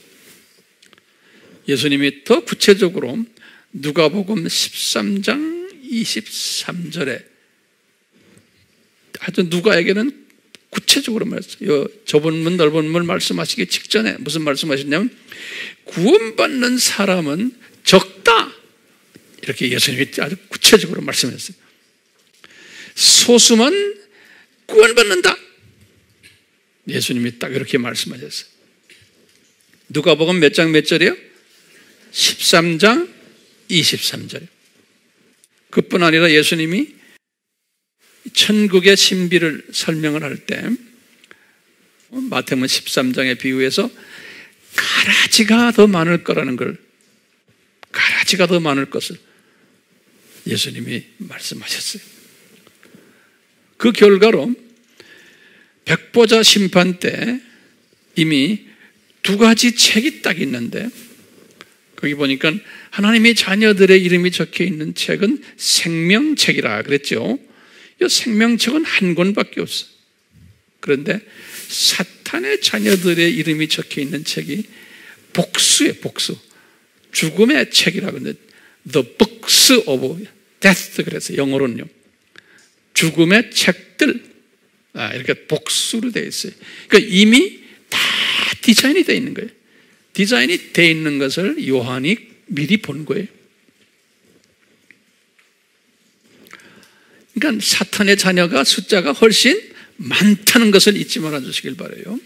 예수님이 더 구체적으로 누가복음 13장 23절에 아주 누가에게는 구체적으로 말했어요. 좁은 문 넓은 문 말씀하시기 직전에 무슨 말씀하셨냐면 구원받는 사람은 적다. 이렇게 예수님이 아주 구체적으로 말씀했어요. 소수만 구원받는다. 예수님이 딱 이렇게 말씀하셨어요. 누가복음 몇 장 몇 절이요? 13장 23절. 그뿐 아니라 예수님이 천국의 신비를 설명을 할 때 마태복음 13장의 비유에서 가라지가 더 많을 거라는 걸, 가라지가 더 많을 것을 예수님이 말씀하셨어요. 그 결과로 백보자 심판 때 이미 두 가지 책이 딱 있는데, 거기 보니까 하나님의 자녀들의 이름이 적혀 있는 책은 생명책이라 그랬죠. 이 생명책은 한 권밖에 없어요. 그런데 사탄의 자녀들의 이름이 적혀 있는 책이 복수예요, 복수. 죽음의 책이라고 하는데, The Books of Death, 그래서 영어로는요. 죽음의 책들, 이렇게 복수로 되어 있어요. 그러니까 이미 다 디자인이 되어 있는 거예요. 디자인이 되어 있는 것을 요한이 미리 본 거예요. 그러니까 사탄의 자녀가 숫자가 훨씬 많다는 것을 잊지 말아 주시길 바라요.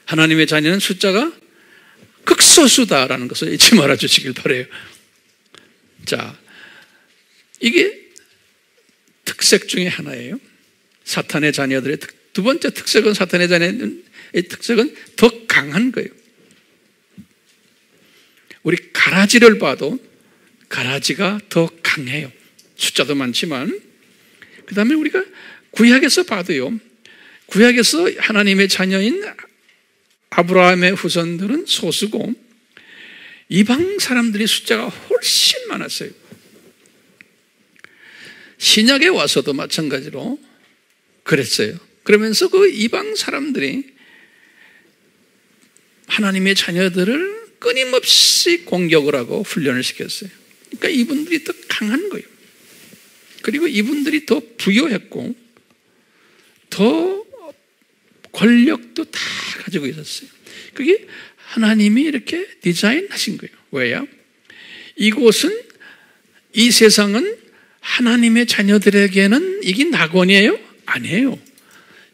하나님의 자녀는 숫자가 극소수다라는 것을 잊지 말아 주시길 바라요. 자, 이게 특색 중에 하나예요. 사탄의 자녀들의 두 번째 특색은, 사탄의 자녀의 특색은 더 강한 거예요. 우리 가라지를 봐도 가라지가 더 강해요. 숫자도 많지만. 그 다음에 우리가 구약에서 봐도요, 구약에서 하나님의 자녀인 아브라함의 후손들은 소수고 이방 사람들이 숫자가 훨씬 많았어요. 신약에 와서도 마찬가지로 그랬어요. 그러면서 그 이방 사람들이 하나님의 자녀들을 끊임없이 공격을 하고 훈련을 시켰어요. 그러니까 이분들이 더 강한 거예요. 그리고 이분들이 더 부유했고 더 권력도 다 가지고 있었어요. 그게 하나님이 이렇게 디자인하신 거예요. 왜요? 이곳은, 이 세상은 하나님의 자녀들에게는 이게 낙원이에요? 아니에요.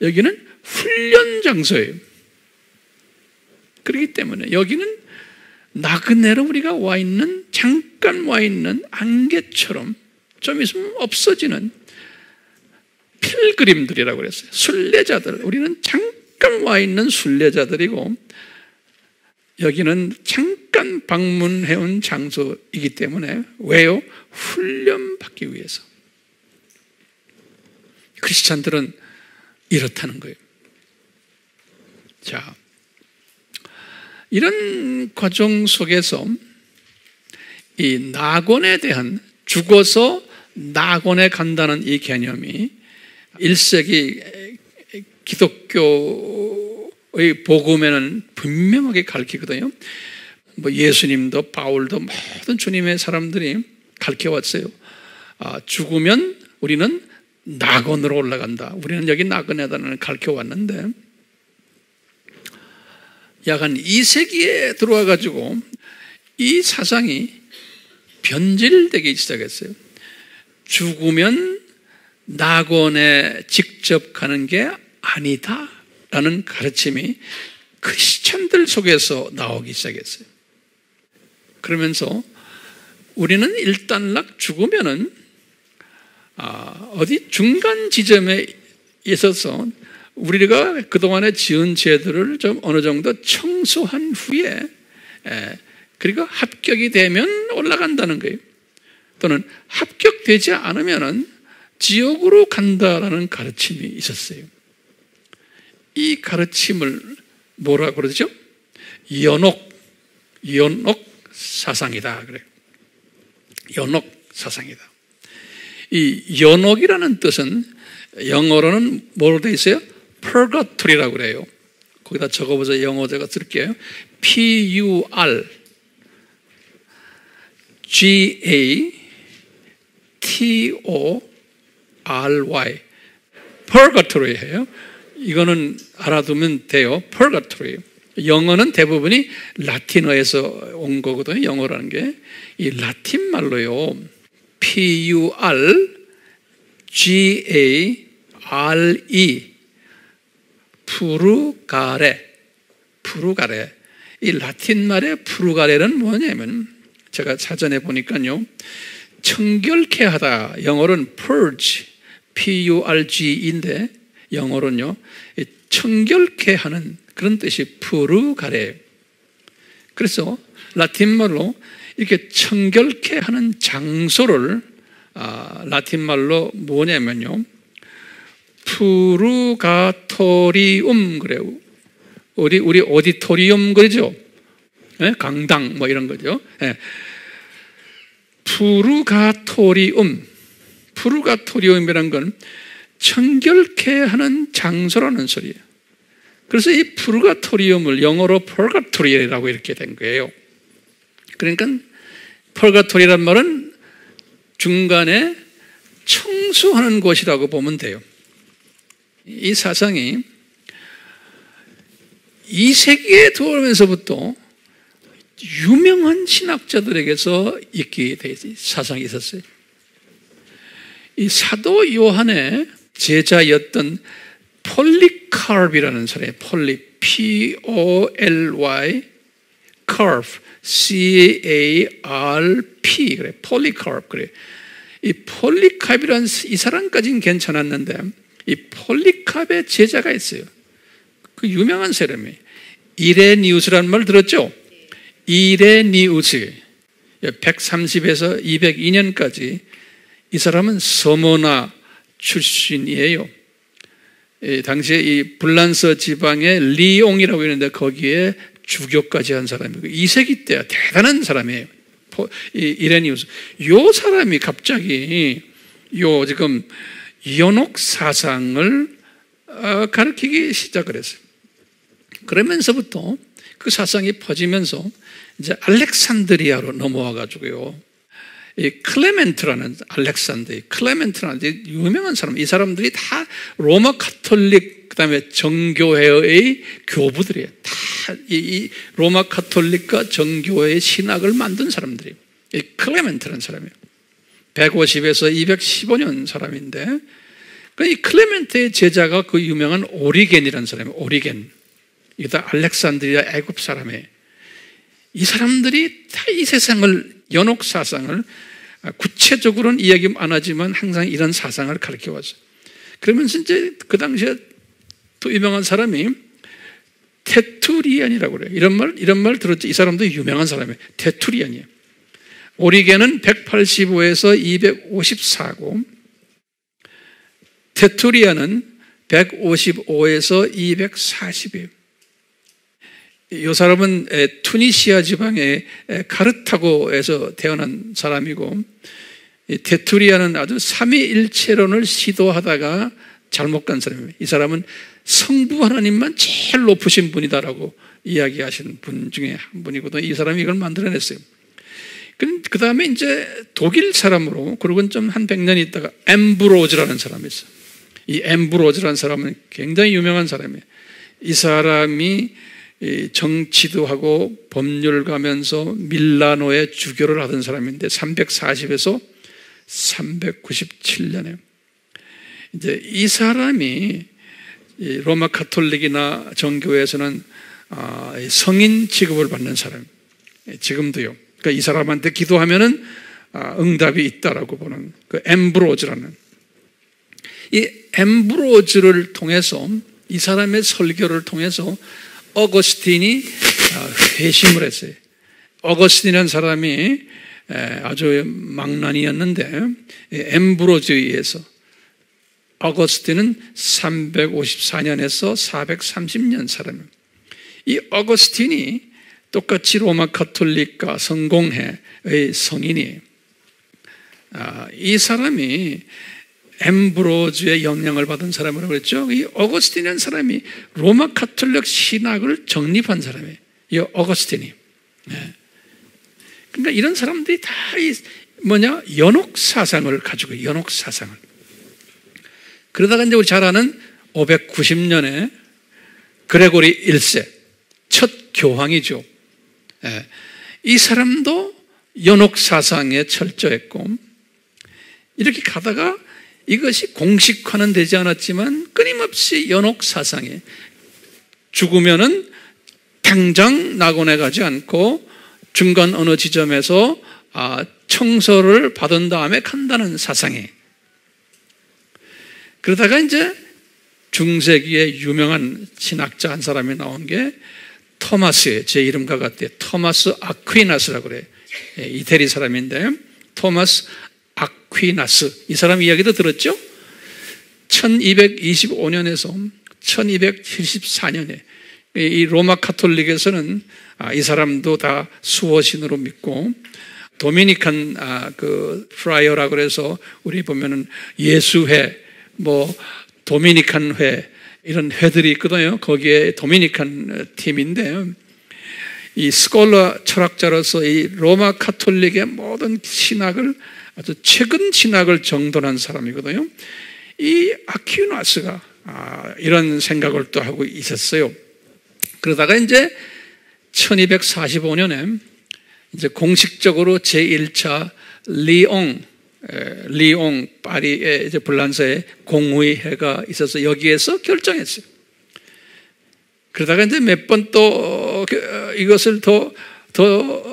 여기는 훈련 장소예요. 그렇기 때문에 여기는 나그네로 우리가 와 있는, 잠깐 와 있는 안개처럼 좀 있으면 없어지는 필그림들이라고 그랬어요. 순례자들. 우리는 잠깐 와 있는 순례자들이고 여기는 잠깐 방문해온 장소이기 때문에, 왜요? 훈련받기 위해서. 크리스찬들은 이렇다는 거예요. 자, 이런 과정 속에서 이 낙원에 대한, 죽어서 낙원에 간다는 이 개념이 1세기 기독교의 복음에는 분명하게 가르치거든요. 뭐 예수님도 바울도 모든 주님의 사람들이 가르쳐왔어요. 죽으면 우리는 낙원으로 올라간다. 우리는 여기 낙원에다는 가르쳐왔는데, 약 한 2세기에 들어와 가지고 이 사상이 변질되기 시작했어요. 죽으면 낙원에 직접 가는 게 아니다라는 가르침이 크리스찬들 속에서 나오기 시작했어요. 그러면서 우리는 일단락 죽으면은 어디 중간 지점에 있어서 우리가 그동안에 지은 죄들을 좀 어느 정도 청소한 후에, 그리고 합격이 되면 올라간다는 거예요. 또는 합격되지 않으면은 지옥으로 간다라는 가르침이 있었어요. 이 가르침을 뭐라 그러죠? 연옥 사상이다 그래요. 연옥 사상이다. 이 연옥이라는 뜻은 영어로는 뭐로 되어 있어요? purgatory라고 그래요. 거기다 적어보세요. 영어 제가 쓸게요. P-U-R G-A-T-O-R-Y purgatory예요. 이거는 알아두면 돼요. purgatory. 영어는 대부분이 라틴어에서 온 거거든요. 영어라는 게. 이 라틴 말로요. P-U-R-G-A-R-E 푸르가레. 이 라틴 말의 푸르가레는 뭐냐면, 제가 사전에 보니까요, 청결케 하다, 영어로는 purge, P-U-R-G인데 영어로는요, 청결케 하는 그런 뜻이 푸르가레. 그래서 라틴 말로 이렇게 청결케 하는 장소를 라틴 말로 뭐냐면요, 푸르가토리움 그래요. 우리 오디토리움 그러죠? 네? 강당 뭐 이런 거죠. 네. 푸르가토리움이란 건 청결케 하는 장소라는 소리예요. 그래서 이 푸르가토리움을 영어로 purgatory라고 이렇게 된 거예요. 그러니까 purgatory란 말은 중간에 청소하는 곳이라고 보면 돼요. 이 사상이 2세기에 들어오면서부터 유명한 신학자들에게서 있게 된 사상이 있었어요. 이 사도 요한의 제자였던 폴리카르이라는 사람이 P-O-L-Y C-A-R-P 그래 폴리카르 그래. 이 폴리카르이라는 이 사람까지는 괜찮았는데 이 폴리카르의 제자가 있어요. 그 유명한 사람이 이레니우스라는 말 들었죠? 이레니우스 130에서 202년까지 이 사람은 서모나 출신이에요. 당시에 이 불란서 지방의 리옹이라고 있는데 거기에 주교까지 한 사람이고 2세기 때 대단한 사람이에요. 이레니우스. 요 사람이 갑자기 요 지금 연옥 사상을 가르치기 시작을 했어요. 그러면서부터 그 사상이 퍼지면서 이제 알렉산드리아로 넘어와 가지고요. 이 클레멘트라는 클레멘트라는 유명한 사람, 이 사람들이 다 로마 카톨릭 그다음에 정교회의 교부들이에요. 다 이 로마 카톨릭과 정교회의 신학을 만든 사람들이에요. 이 클레멘트라는 사람이에요. 150에서 215년 사람인데 이 클레멘트의 제자가 그 유명한 오리겐이라는 사람이에요. 오리겐. 이게 다 알렉산드리아 애굽 사람이에요. 이 사람들이 다 이 세상을 연옥 사상을 구체적으로는 이야기 안 하지만 항상 이런 사상을 가르쳐 왔어요. 그러면서 이제 그 당시에 또 유명한 사람이 테투리안이라고 그래요. 이런 말 들었죠? 이 사람도 유명한 사람이에요. 테투리안이에요. 오리겐은 185에서 254고 테투리안은 155에서 240이에요. 이 사람은 투니시아 지방의 카르타고에서 태어난 사람이고 테투리아는 아주 삼위일체론을 시도하다가 잘못 간 사람입니다. 이 사람은 성부 하나님만 제일 높으신 분이다라고 이야기하시는 분 중에 한 분이거든요. 이 사람이 이걸 만들어냈어요. 그 다음에 이제 독일 사람으로 그러고 좀 한 100년 있다가 엠브로즈라는 사람이 있어요. 이 엠브로즈라는 사람은 굉장히 유명한 사람이에요. 이 사람이 정치도 하고 법률가면서 밀라노에 주교를 하던 사람인데 340에서 397년에 이제 이 사람이 로마 카톨릭이나 정교회에서는 성인 취급을 받는 사람. 지금도요. 그러니까 이 사람한테 기도하면은 응답이 있다라고 보는 그 엠브로즈라는 이 엠브로즈를 통해서 이 사람의 설교를 통해서 어거스틴이 회심을 했어요. 어거스틴이라는 사람이 아주 망나니였는데 엠브로즈에 의해서 어거스틴은 354년에서 430년 사람입니다. 이 어거스틴이 똑같이 로마 카톨릭과 성공회의 성인이에요. 이 사람이 엠브로즈의 영향을 받은 사람이라고 그랬죠. 이 어거스틴이라는 사람이 로마 카톨릭 신학을 정립한 사람이에요. 이 어거스틴이. 그러니까 이런 사람들이 다 연옥 사상을 가지고 연옥 사상을. 그러다가 이제 우리 잘 아는 590년에 그레고리 1세 첫 교황이죠. 이 사람도 연옥 사상에 철저했고 이렇게 가다가 이것이 공식화는 되지 않았지만 끊임없이 연옥 사상에 죽으면은 당장 낙원에 가지 않고 중간 어느 지점에서 청소를 받은 다음에 간다는 사상에 그러다가 이제 중세기에 유명한 신학자 한 사람이 나온 게 토마스예요. 제 이름과 같아요. 토마스 아퀴나스라고 그래요. 이태리 사람인데 토마스 아퀴나스 이 사람 이야기도 들었죠? 1225년에서 1274년에 이 로마 카톨릭에서는 이 사람도 다 수호신으로 믿고, 도미니칸 그 프라이어라고 그래서 우리 보면은 예수회, 뭐 도미니칸 회, 이런 회들이 있거든요. 거기에 도미니칸 팀인데, 이 스콜라 철학자로서 이 로마 카톨릭의 모든 신학을, 아주 최근 신학을 정돈한 사람이거든요. 이 아퀴나스가 이런 생각을 또 하고 있었어요. 그러다가 이제 1245년에 이제 공식적으로 제1차 리옹 파리의 이제 불란서의 공의회가 있어서 여기에서 결정했어요. 그러다가 이제 몇 번 또 이것을 더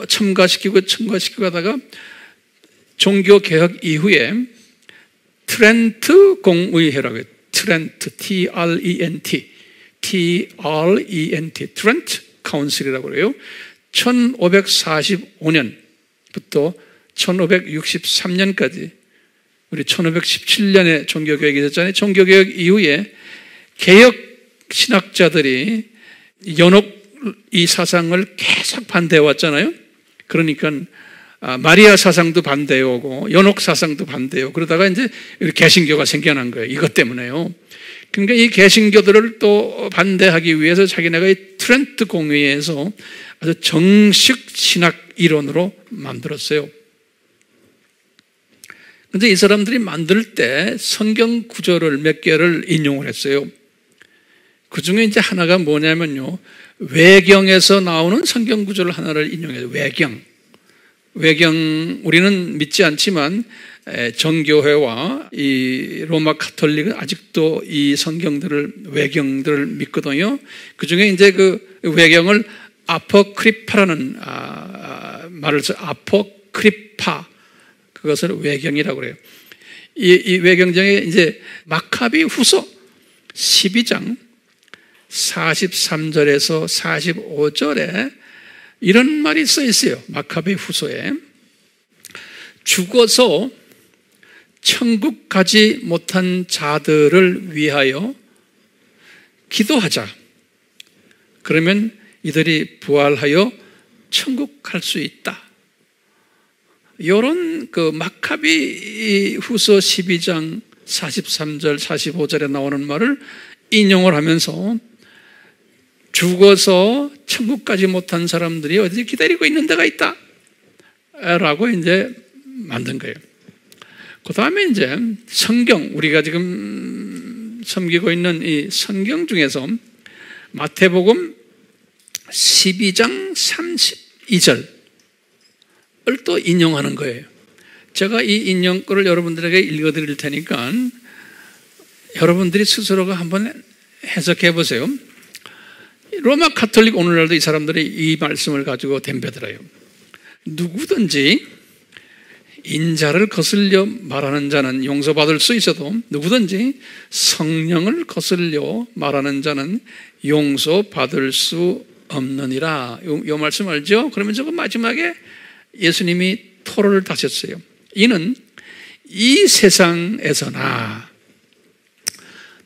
첨가시키고 하다가 종교개혁 이후에 트렌트 공의회라고 해요. 트렌트, T-R-E-N-T, 트렌트 카운슬이라고 그래요. 1545년부터 1563년까지, 우리 1517년에 종교개혁이 있었잖아요. 종교개혁 이후에 개혁 신학자들이 연옥 이 사상을 계속 반대해 왔잖아요. 그러니까 마리아 사상도 반대해오고 연옥 사상도 반대해오고, 그러다가 이제 개신교가 생겨난 거예요. 이것 때문에요. 그러니까 이 개신교들을 또 반대하기 위해서 자기네가 이 트렌트 공의회에서 아주 정식 신학 이론으로 만들었어요. 그런데 이 사람들이 만들 때 성경 구절을 몇 개를 인용을 했어요. 그 중에 이제 하나가 뭐냐면요, 외경에서 나오는 성경 구절 하나를 인용해요. 외경, 우리는 믿지 않지만 정교회와 이 로마 카톨릭은 아직도 이 외경들을 믿거든요. 그 중에 이제 그 외경을 아포크리파라는 말을 써요. 아포크리파, 그것을 외경이라고 그래요. 이 외경정에 이제 마카비 후서 12장 43절에서 45절에 이런 말이 써 있어요. 마카비 후서에 죽어서 천국 가지 못한 자들을 위하여 기도하자. 그러면 이들이 부활하여 천국 갈 수 있다. 이런 그 마카비 후서 12장 43절 45절에 나오는 말을 인용을 하면서 죽어서 천국 가지 못한 사람들이 어디 기다리고 있는 데가 있다 라고 이제 만든 거예요. 그 다음에 이제 성경, 우리가 지금 섬기고 있는 이 성경 중에서 마태복음 12장 32절을 또 인용하는 거예요. 제가 이 인용글을 여러분들에게 읽어드릴 테니까 여러분들이 스스로가 한번 해석해 보세요. 로마 카톨릭 오늘날도 이 사람들이 이 말씀을 가지고 덤벼들어요. 누구든지 인자를 거슬려 말하는 자는 용서받을 수 있어도 누구든지 성령을 거슬려 말하는 자는 용서받을 수 없느니라. 이 말씀 알죠? 그러면 저거 마지막에 예수님이 토로를 다셨어요. 이는 이 세상에서나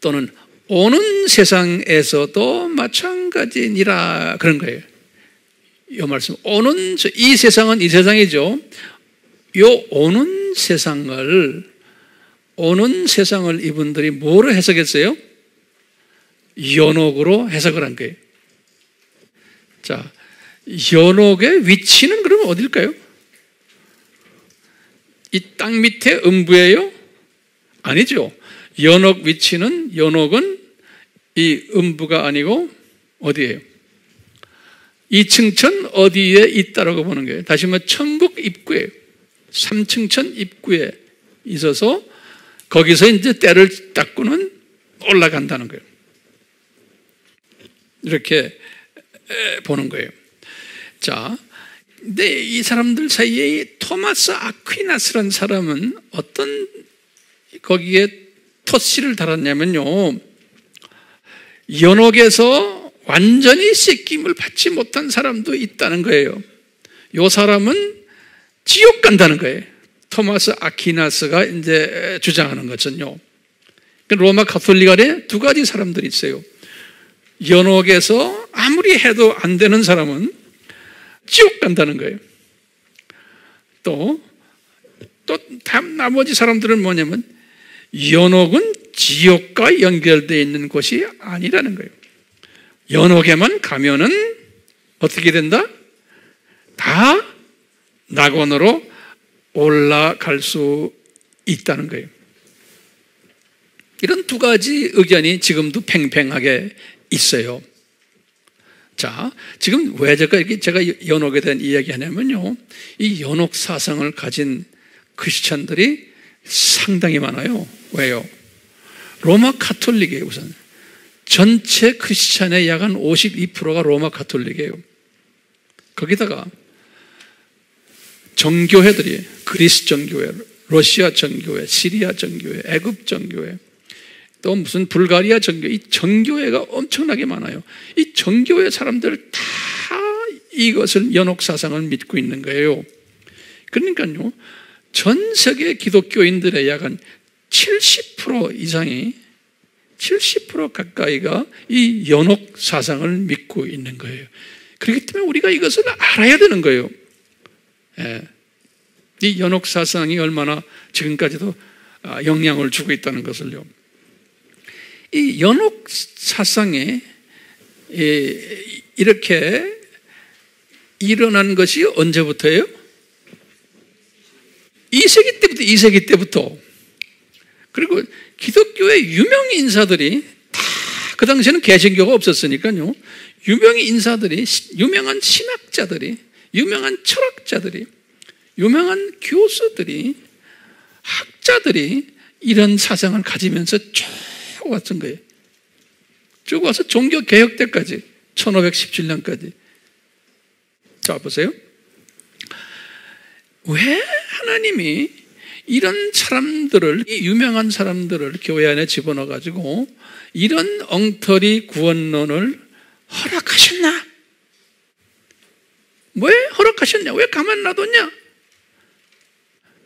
또는 오는 세상에서도 마찬가지니라, 그런 거예요. 이 말씀, 이 세상은 이 세상이죠. 요 오는 세상을 이분들이 뭐로 해석했어요? 연옥으로 해석을 한 거예요. 자, 연옥의 위치는 그러면 어딜까요? 이 땅 밑에 음부예요? 아니죠. 연옥은 이 음부가 아니고 어디예요? 이층천 어디에 있다라고 보는 거예요. 다시 말해 천국 입구예요. 3층천 입구에 있어서 거기서 이제 때를 닦고는 올라간다는 거예요. 이렇게 보는 거예요. 자, 근데 이 사람들 사이에 이 토마스 아퀴나스라는 사람은 어떤 거기에 토씨를 달았냐면요, 연옥에서 완전히 씻김을 받지 못한 사람도 있다는 거예요. 이 사람은 지옥 간다는 거예요. 토마스 아퀴나스가 이제 주장하는 것은요. 로마 가톨릭 안에 두 가지 사람들이 있어요. 연옥에서 아무리 해도 안 되는 사람은 지옥 간다는 거예요. 또 나머지 사람들은 뭐냐면 연옥은 지옥과 연결되어 있는 곳이 아니라는 거예요. 연옥에만 가면은 어떻게 된다? 다 낙원으로 올라갈 수 있다는 거예요. 이런 두 가지 의견이 지금도 팽팽하게 있어요. 자, 지금 왜 제가 연옥에 대한 이야기 하냐면요, 이 연옥 사상을 가진 크리스찬들이 상당히 많아요. 왜요? 로마 가톨릭이에요. 우선 전체 크리스찬의 약 한 52%가 로마 가톨릭이에요. 거기다가 정교회들이 그리스 정교회, 러시아 정교회, 시리아 정교회, 애굽 정교회, 또 무슨 불가리아 정교회, 이 정교회가 엄청나게 많아요. 이 정교회 사람들 다 이것을 연옥 사상을 믿고 있는 거예요. 그러니까요, 전 세계 기독교인들의 약 한 70% 이상이 70% 가까이가 이 연옥 사상을 믿고 있는 거예요. 그렇기 때문에 우리가 이것을 알아야 되는 거예요. 예. 이 연옥 사상이 얼마나 지금까지도 영향을 주고 있다는 것을요. 이 연옥 사상에 이렇게 일어난 것이 언제부터예요? 2세기 때부터. 그리고 기독교의 유명 인사들이 다 그 당시에는 개신교가 없었으니까요. 유명 인사들이, 유명한 신학자들이, 유명한 철학자들이, 유명한 교수들이, 학자들이 이런 사상을 가지면서 쭉 왔던 거예요. 쭉 와서 종교개혁 때까지, 1517년까지. 자, 보세요. 왜 하나님이 이런 사람들을, 이 유명한 사람들을 교회 안에 집어넣어가지고 이런 엉터리 구원론을 허락하셨나? 왜 허락하셨냐? 왜 가만 놔뒀냐?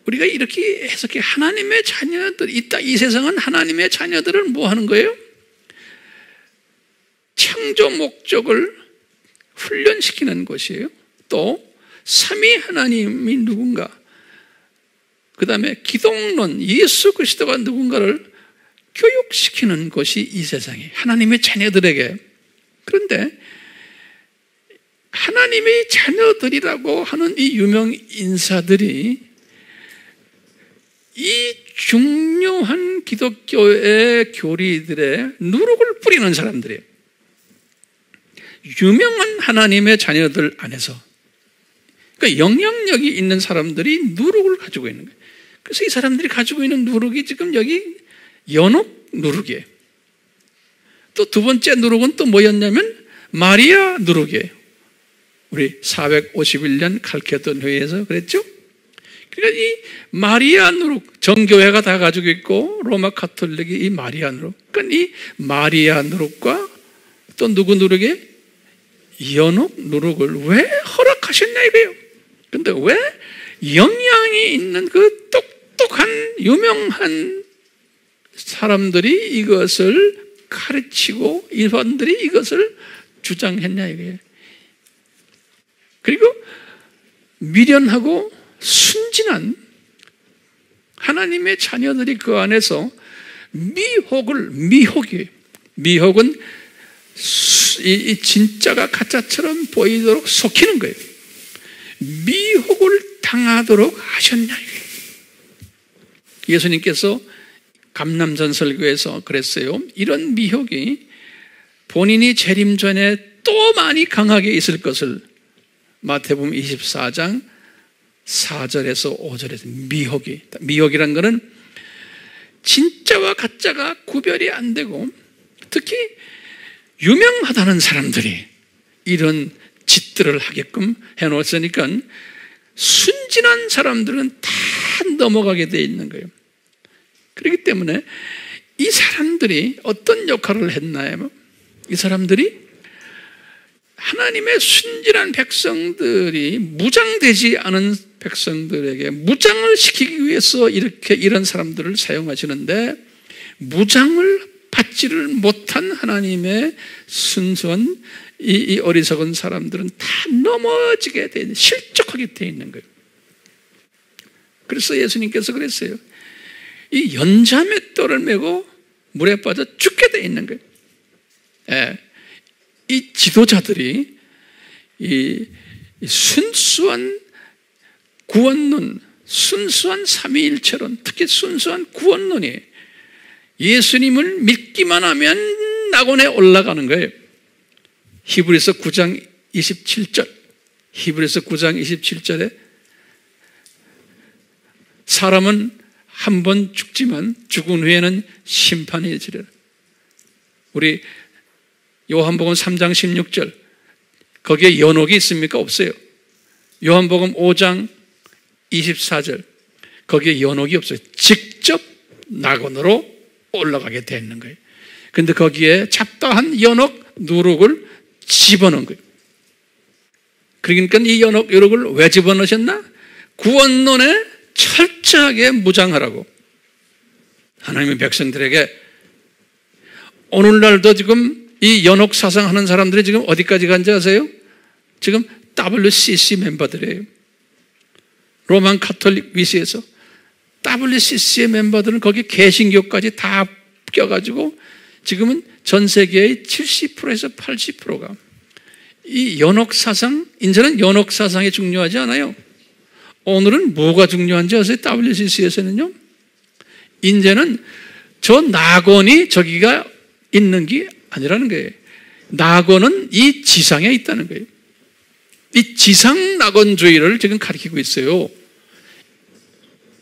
우리가 이렇게 해석해. 하나님의 자녀들, 이 세상은 하나님의 자녀들을 뭐 하는 거예요? 창조 목적을 훈련시키는 것이에요. 또 삼위 하나님이 누군가, 그 다음에 기독론, 예수 그리스도가 누군가를 교육시키는 것이 이 세상이 하나님의 자녀들에게. 그런데 하나님의 자녀들이라고 하는 이 유명 인사들이 이 중요한 기독교의 교리들의 누룩을 뿌리는 사람들이에요. 유명한 하나님의 자녀들 안에서. 그러니까 영향력이 있는 사람들이 누룩을 가지고 있는 거예요. 그래서 이 사람들이 가지고 있는 누룩이 지금 여기 연옥 누룩이에요. 또 두 번째 누룩은 또 뭐였냐면 마리아 누룩이에요. 우리 451년 칼케돈 회의에서 그랬죠? 그러니까 이 마리아 누룩, 정교회가 다 가지고 있고 로마 가톨릭이 이 마리아 누룩. 그러니까 이 마리아 누룩과 또 누구 누룩이? 연옥 누룩을 왜 허락하셨냐 이거예요. 근데 왜 영향이 있는 그 똑똑한 유명한 사람들이 이것을 가르치고 일반들이 이것을 주장했냐 이거예요. 그리고 미련하고 순진한 하나님의 자녀들이 그 안에서 미혹은 이 진짜가 가짜처럼 보이도록 속이는 거예요. 미혹을 당하도록 하셨냐. 예수님께서 감람산 설교에서 그랬어요. 이런 미혹이 본인이 재림 전에 또 많이 강하게 있을 것을 마태복음 24장 4절에서 5절에서 미혹이란 것은 진짜와 가짜가 구별이 안 되고 특히 유명하다는 사람들이 이런 짓들을 하게끔 해놓았으니까 순진한 사람들은 다 넘어가게 돼 있는 거예요. 그렇기 때문에 이 사람들이 어떤 역할을 했나요? 이 사람들이 하나님의 순진한 백성들이 무장되지 않은 백성들에게 무장을 시키기 위해서 이런 사람들을 사용하시는데 무장을 받지를 못한 하나님의 순수한 이 어리석은 사람들은 다 넘어지게 돼 있는, 실족하게 돼 있는 거예요. 그래서 예수님께서 그랬어요. 이 연자맷돌을 메고 물에 빠져 죽게 돼 있는 거예요. 예. 이 지도자들이 이 순수한 구원론, 순수한 삼위일체론, 특히 순수한 구원론이 예수님을 믿기만 하면 낙원에 올라가는 거예요. 히브리서 9장 27절, 히브리서 9장 27절에 사람은 한 번 죽지만 죽은 후에는 심판이 지리라. 우리 요한복음 3장 16절, 거기에 연옥이 있습니까? 없어요. 요한복음 5장 24절, 거기에 연옥이 없어요. 직접 낙원으로 올라가게 되는 거예요. 근데 거기에 잡다한 연옥 누룩을 집어넣은 거예요. 그러니까 이 연옥 누룩을 왜 집어넣으셨나? 구원론에 철저하게 무장하라고. 하나님의 백성들에게 오늘날도 지금 이 연옥 사상하는 사람들이 지금 어디까지 간지 아세요? 지금 WCC 멤버들이에요. 로만 카톨릭 위시에서 WCC의 멤버들은 거기 개신교까지 다 껴가지고 지금은 전 세계의 70%에서 80%가 이 연옥 사상, 이제는 연옥 사상이 중요하지 않아요. 오늘은 뭐가 중요한지 아세요? WCC에서는요, 이제는 저 낙원이 저기가 있는 게 아니라는 거예요. 낙원은 이 지상에 있다는 거예요. 이 지상 낙원주의를 지금 가리키고 있어요.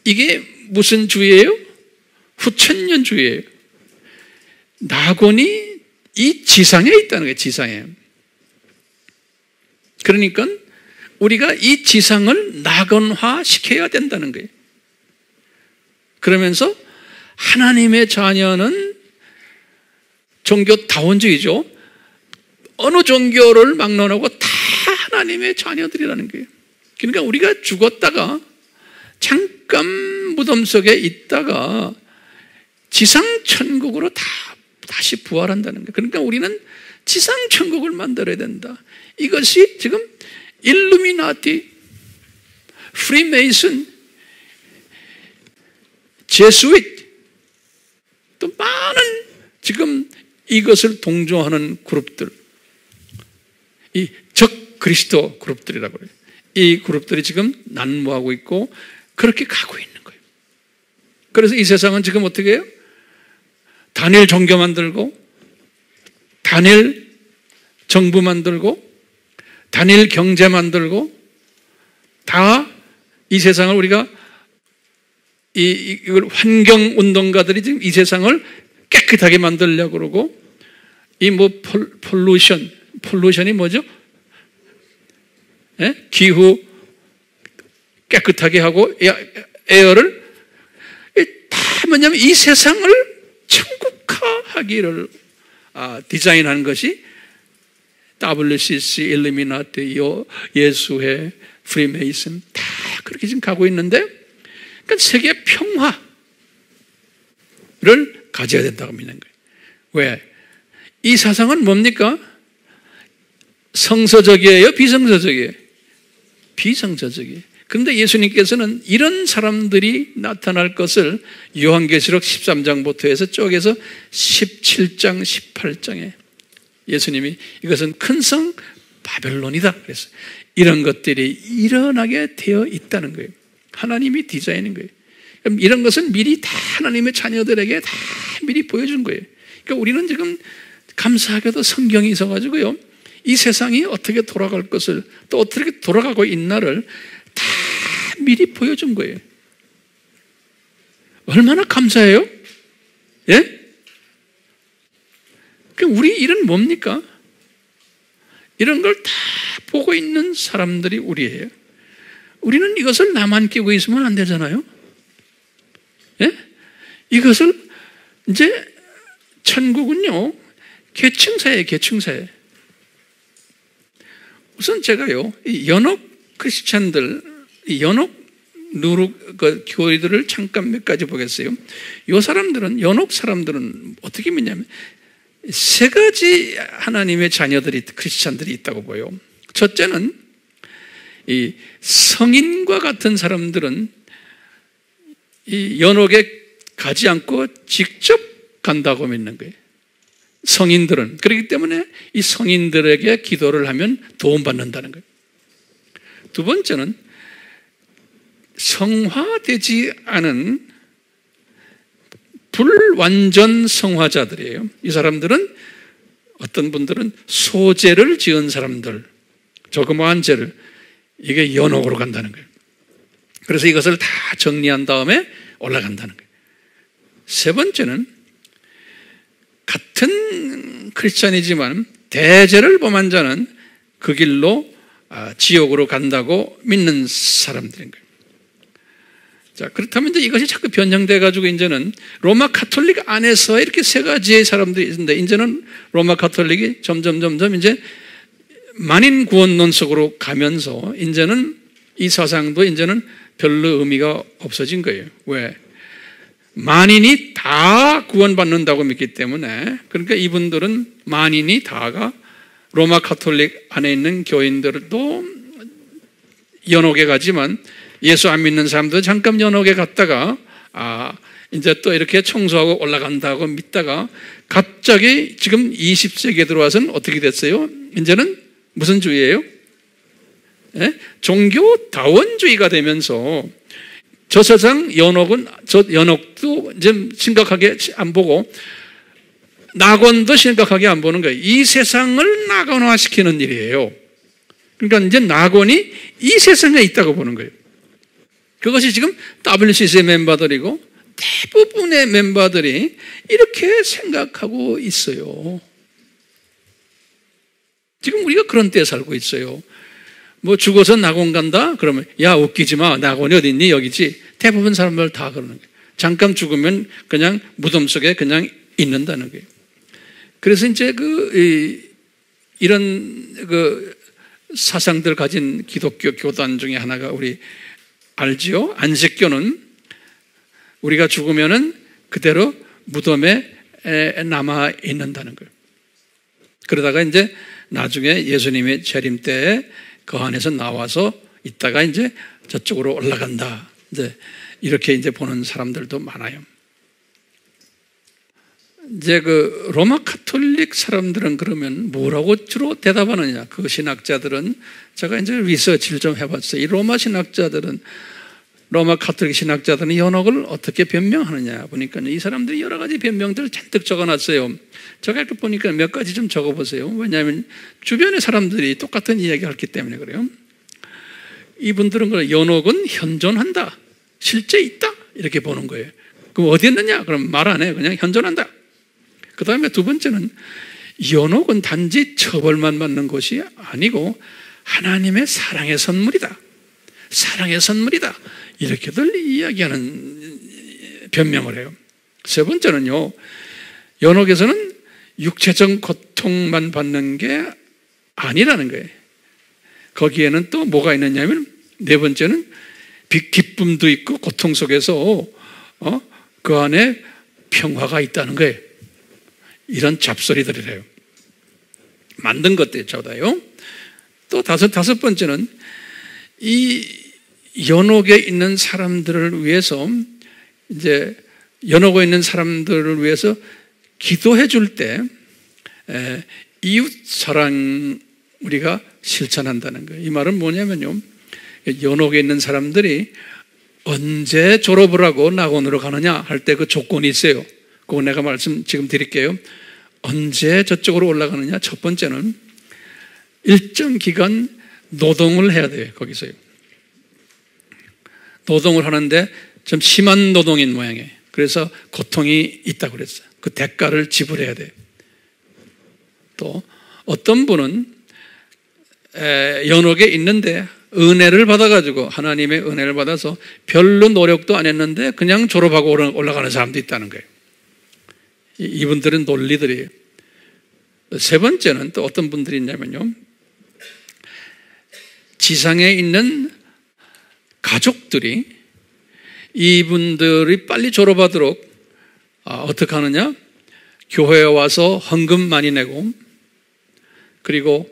이게 무슨 주의예요? 후천년주의예요. 낙원이 이 지상에 있다는 거예요. 지상에. 그러니까 우리가 이 지상을 낙원화 시켜야 된다는 거예요. 그러면서 하나님의 자녀는 종교다원주의죠. 어느 종교를 막론하고 다 하나님의 자녀들이라는 거예요. 그러니까 우리가 죽었다가 잠깐 무덤 속에 있다가 지상천국으로 다시 부활한다는 거예요. 그러니까 우리는 지상천국을 만들어야 된다. 이것이 지금 일루미나티, 프리메이슨, 제수잇, 또 많은 지금 이것을 동조하는 그룹들, 이 적 그리스도 그룹들이라고 해요. 이 그룹들이 지금 난무하고 있고 그렇게 가고 있는 거예요. 그래서 이 세상은 지금 어떻게 해요? 다니엘 종교 만들고, 다니엘 정부 만들고, 다니엘 경제 만들고, 다 이 세상을 우리가 이걸 환경운동가들이 지금 이 세상을 깨끗하게 만들려고 그러고, 이 뭐 폴루션이 뭐죠? 예? 기후 깨끗하게 하고 에어를 다 뭐냐면 이 세상을 천국화하기를 디자인한 것이 WCC, 일루미나티, 예수회, 프리메이슨 다 그렇게 지금 가고 있는데, 그러니까 세계 평화를 가져야 된다고 믿는 거예요. 왜? 이 사상은 뭡니까? 성서적이에요? 비성서적이에요? 비성서적이에요. 그런데 예수님께서는 이런 사람들이 나타날 것을 요한계시록 13장부터 해서 쪼개서 17장, 18장에 예수님이 이것은 큰 성 바벨론이다 그랬어요. 이런 것들이 일어나게 되어 있다는 거예요. 하나님이 디자인인 거예요. 그럼 이런 것은 미리 다 하나님의 자녀들에게 다 미리 보여준 거예요. 그러니까 우리는 지금 감사하게도 성경이 있어가지고요, 이 세상이 어떻게 돌아갈 것을, 또 어떻게 돌아가고 있나를 다 미리 보여준 거예요. 얼마나 감사해요? 예? 그럼 우리 일은 뭡니까? 이런 걸 다 보고 있는 사람들이 우리예요. 우리는 이것을 나만 끼고 있으면 안 되잖아요. 예? 이것을 이제 천국은요, 계층사예요, 계층사예요. 우선 제가요, 이 연옥 크리스찬들, 이 연옥 그 교리들을 잠깐 몇 가지 보겠어요. 이 사람들은, 연옥 사람들은 어떻게 믿냐면 세 가지 하나님의 자녀들이, 크리스찬들이 있다고 보여요. 첫째는 이 성인과 같은 사람들은 이 연옥에 가지 않고 직접 간다고 믿는 거예요. 성인들은. 그렇기 때문에 이 성인들에게 기도를 하면 도움받는다는 거예요. 두 번째는 성화되지 않은 불완전 성화자들이에요. 이 사람들은, 어떤 분들은 소죄를 지은 사람들, 조그마한 죄를, 이게 연옥으로 간다는 거예요. 그래서 이것을 다 정리한 다음에 올라간다는 거예요. 세 번째는 같은 크리스찬이지만 대죄를 범한 자는 그 길로 지옥으로 간다고 믿는 사람들인 거예요. 자, 그렇다면 이제 이것이 자꾸 변형돼가지고 이제는 로마 가톨릭 안에서 이렇게 세 가지의 사람들이 있는데, 이제는 로마 가톨릭이 점점 이제 만인 구원론 속으로 가면서 이제는 이 사상도 이제는 별로 의미가 없어진 거예요. 왜? 만인이 다 구원받는다고 믿기 때문에. 그러니까 이분들은 만인이 다가 로마 가톨릭 안에 있는 교인들도 연옥에 가지만 예수 안 믿는 사람도 잠깐 연옥에 갔다가 이제 또 이렇게 청소하고 올라간다고 믿다가 갑자기 지금 20세기에 들어와서는 어떻게 됐어요? 이제는 무슨 주의예요? 예? 종교다원주의가 되면서 저 세상 연옥도 이제 심각하게 안 보고 낙원도 심각하게 안 보는 거예요. 이 세상을 낙원화시키는 일이에요. 그러니까 이제 낙원이 이 세상에 있다고 보는 거예요. 그것이 지금 WCC의 멤버들이고 대부분의 멤버들이 이렇게 생각하고 있어요. 지금 우리가 그런 때에 살고 있어요. 뭐 죽어서 낙원 간다? 그러면 야, 웃기지 마. 낙원이 어디 있니? 여기지. 대부분 사람들 다 그러는 거예요. 잠깐 죽으면 그냥 무덤 속에 그냥 있는다는 거예요. 그래서 이제 이런 사상들 가진 기독교 교단 중에 하나가 우리 알지요? 안식교는 우리가 죽으면은 그대로 무덤에 남아 있는다는 거예요. 그러다가 이제 나중에 예수님의 재림 때에 그 안에서 나와서 있다가 이제 저쪽으로 올라간다. 이제 이렇게 이제 보는 사람들도 많아요. 이제 그 로마 가톨릭 사람들은 그러면 뭐라고 주로 대답하느냐? 그 신학자들은 제가 이제 리서치를 좀 해봤어요. 이 로마 신학자들은, 로마 가톨릭 신학자들은 연옥을 어떻게 변명하느냐 보니까 이 사람들이 여러 가지 변명들을 잔뜩 적어놨어요. 제가 이렇게 보니까 몇 가지 좀 적어보세요. 왜냐하면 주변의 사람들이 똑같은 이야기를 했기 때문에 그래요. 이분들은 연옥은 현존한다, 실제 있다 이렇게 보는 거예요. 그럼 어디 있느냐? 그럼 말 안 해요. 그냥 현존한다. 그 다음에 두 번째는 연옥은 단지 처벌만 받는 것이 아니고 하나님의 사랑의 선물이다. 사랑의 선물이다. 이렇게들 이야기하는 변명을 해요. 세 번째는요, 연옥에서는 육체적 고통만 받는 게 아니라는 거예요. 거기에는 또 뭐가 있느냐면, 네 번째는 기쁨도 있고 고통 속에서 그 안에 평화가 있다는 거예요. 이런 잡소리들을 해요. 만든 것들이 저다요. 또 다섯 번째는 이 연옥에 있는 사람들을 위해서, 이제 연옥에 있는 사람들을 위해서 기도해 줄 때 이웃 사랑 우리가 실천한다는 거예요. 이 말은 뭐냐면요, 연옥에 있는 사람들이 언제 졸업을 하고 낙원으로 가느냐 할 때 그 조건이 있어요. 그거 내가 말씀 지금 드릴게요. 언제 저쪽으로 올라가느냐? 첫 번째는 일정 기간 노동을 해야 돼요. 거기서요. 노동을 하는데 좀 심한 노동인 모양이에요. 그래서 고통이 있다고 그랬어요. 그 대가를 지불해야 돼요. 또 어떤 분은 연옥에 있는데 은혜를 받아가지고, 하나님의 은혜를 받아서 별로 노력도 안 했는데 그냥 졸업하고 올라가는 사람도 있다는 거예요. 이분들은 논리들이에요. 세 번째는 또 어떤 분들이 있냐면요, 지상에 있는 가족들이 이분들이 빨리 졸업하도록 어떻게 하느냐? 교회에 와서 헌금 많이 내고, 그리고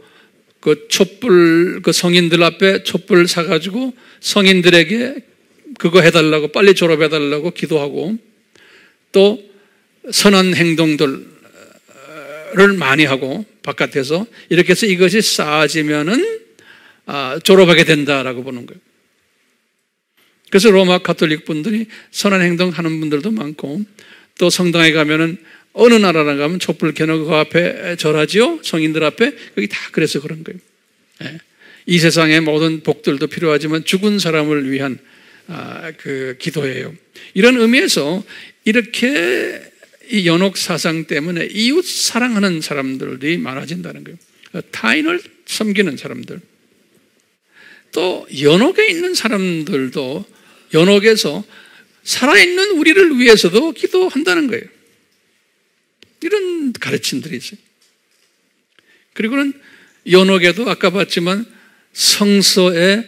그 촛불, 그 성인들 앞에 촛불 사가지고 성인들에게 그거 해달라고, 빨리 졸업해달라고 기도하고, 또 선한 행동들을 많이 하고 바깥에서 이렇게 해서 이것이 쌓아지면은 졸업하게 된다라고 보는 거예요. 그래서 로마 가톨릭 분들이 선한 행동 하는 분들도 많고, 또 성당에 가면은 어느 나라나 가면 촛불 켜놓고 그 앞에 절하지요? 성인들 앞에. 여기 다 그래서 그런 거예요. 이 세상의 모든 복들도 필요하지만 죽은 사람을 위한 그 기도예요. 이런 의미에서 이렇게 이 연옥 사상 때문에 이웃 사랑하는 사람들이 많아진다는 거예요. 타인을 섬기는 사람들. 또 연옥에 있는 사람들도 연옥에서 살아있는 우리를 위해서도 기도한다는 거예요. 이런 가르침들이 있어요. 그리고는 연옥에도 아까 봤지만 성서에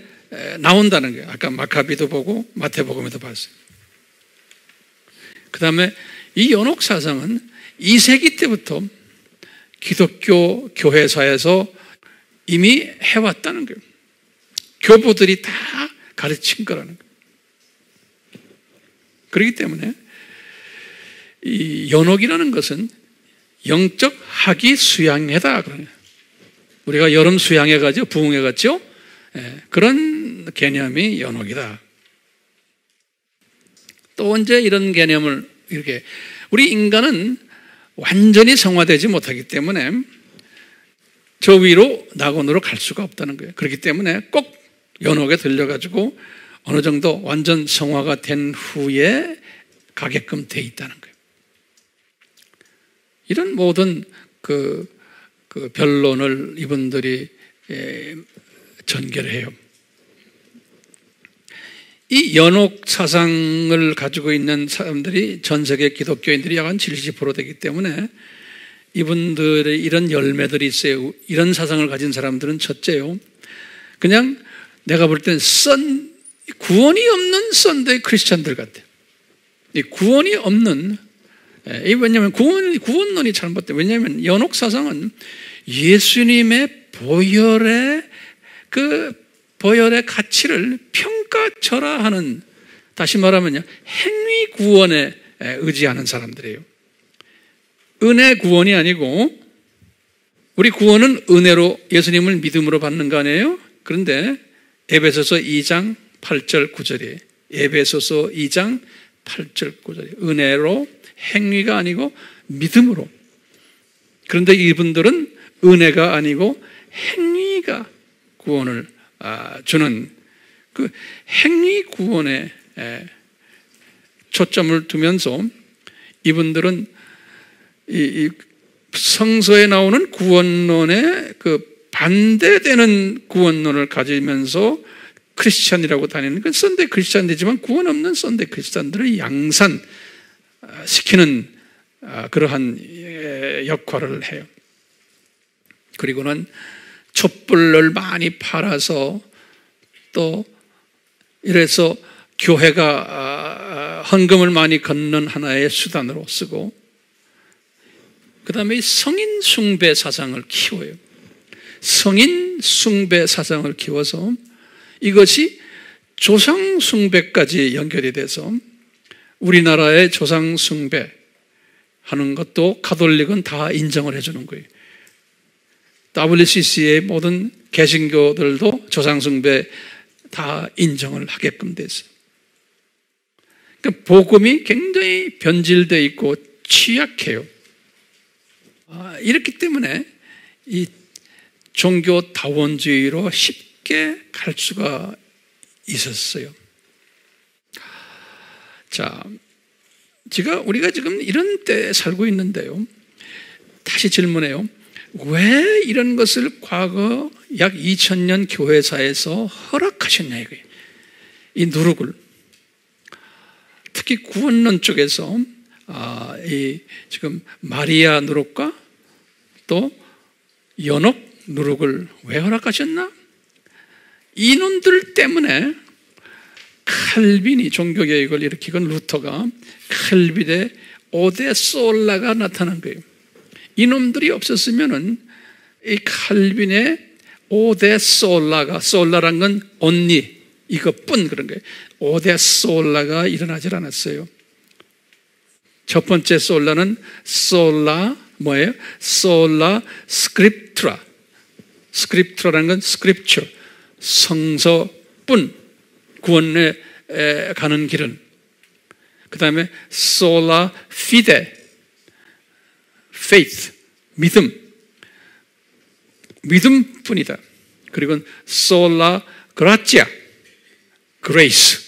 나온다는 거예요. 아까 마카비도 보고 마태복음에도 봤어요. 그 다음에 이 연옥 사상은 2세기 때부터 기독교 교회사에서 이미 해왔다는 거예요. 교부들이 다 가르친 거라는 거예요. 그렇기 때문에 이 연옥이라는 것은 영적 학위 수양회다 그러네요. 우리가 여름 수양회 가죠, 부흥회 갔죠. 그런 개념이 연옥이다. 또 언제 이런 개념을 이렇게, 우리 인간은 완전히 성화되지 못하기 때문에 저 위로 낙원으로 갈 수가 없다는 거예요. 그렇기 때문에 꼭 연옥에 들려가지고 어느 정도 완전 성화가 된 후에 가게끔 돼 있다는 거예요. 이런 모든 그 변론을 이분들이 전개를 해요. 이 연옥 사상을 가지고 있는 사람들이 전 세계 기독교인들이 약 한 70% 되기 때문에 이분들의 이런 열매들이 있어요. 이런 사상을 가진 사람들은 첫째요, 그냥 내가 볼 땐 구원이 없는 썬데이 크리스찬들 같아요. 이 구원이 없는, 왜냐하면 구원론이 잘못돼. 왜냐하면 연옥 사상은 예수님의 보혈의 가치를 평가절하하는, 다시 말하면요, 행위 구원에 의지하는 사람들이에요. 은혜 구원이 아니고, 우리 구원은 은혜로 예수님을 믿음으로 받는 거 아니에요? 그런데 에베소서 2장 8절 9절이에요. 에베소서 2장 8절 9절이에요. 은혜로, 행위가 아니고 믿음으로. 그런데 이분들은 은혜가 아니고 행위가 구원을 주는 그 행위 구원에 초점을 두면서 이분들은 이 성서에 나오는 구원론에 그 반대되는 구원론을 가지면서 크리스찬이라고 다니는 건 썬데이 크리스찬이지만 구원 없는 썬데이 크리스찬들을 양산시키는 그러한 역할을 해요. 그리고는 촛불을 많이 팔아서 또 이래서 교회가 헌금을 많이 걷는 하나의 수단으로 쓰고, 그 다음에 성인 숭배 사상을 키워요. 성인 숭배 사상을 키워서 이것이 조상 숭배까지 연결이 돼서 우리나라의 조상 숭배 하는 것도 가톨릭은 다 인정을 해주는 거예요. WCC의 모든 개신교들도 조상 숭배 다 인정을 하게끔 됐어요. 그러니까 복음이 굉장히 변질되어 있고 취약해요. 이렇기 때문에 이 종교 다원주의로 쉽게 갈 수가 있었어요. 자, 우리가 지금 이런 때 살고 있는데요. 다시 질문해요. 왜 이런 것을 과거 약 2000년 교회사에서 허락하셨냐 이거예요. 이 누룩을. 특히 구원론 쪽에서 지금 마리아 누룩과 또 연옥 누룩을 왜 허락하셨나? 이놈들 때문에 칼빈이 종교개혁을 일으키고 루터가 칼빈의 오데 솔라가 나타난 거예요. 이놈들이 없었으면은 이 칼빈의 오데 솔라가, 솔라란 건 only, 이것뿐 그런 거예요. 오데 솔라가 일어나질 않았어요. 첫 번째 솔라는 솔라 뭐예요? 솔라 스크립트라. 스크립트라는 건 스크립처, 성서뿐, 구원에 가는 길은. 그 다음에 솔라 피데, faith, 믿음뿐이다. 그리고 솔라 그라치아, grace,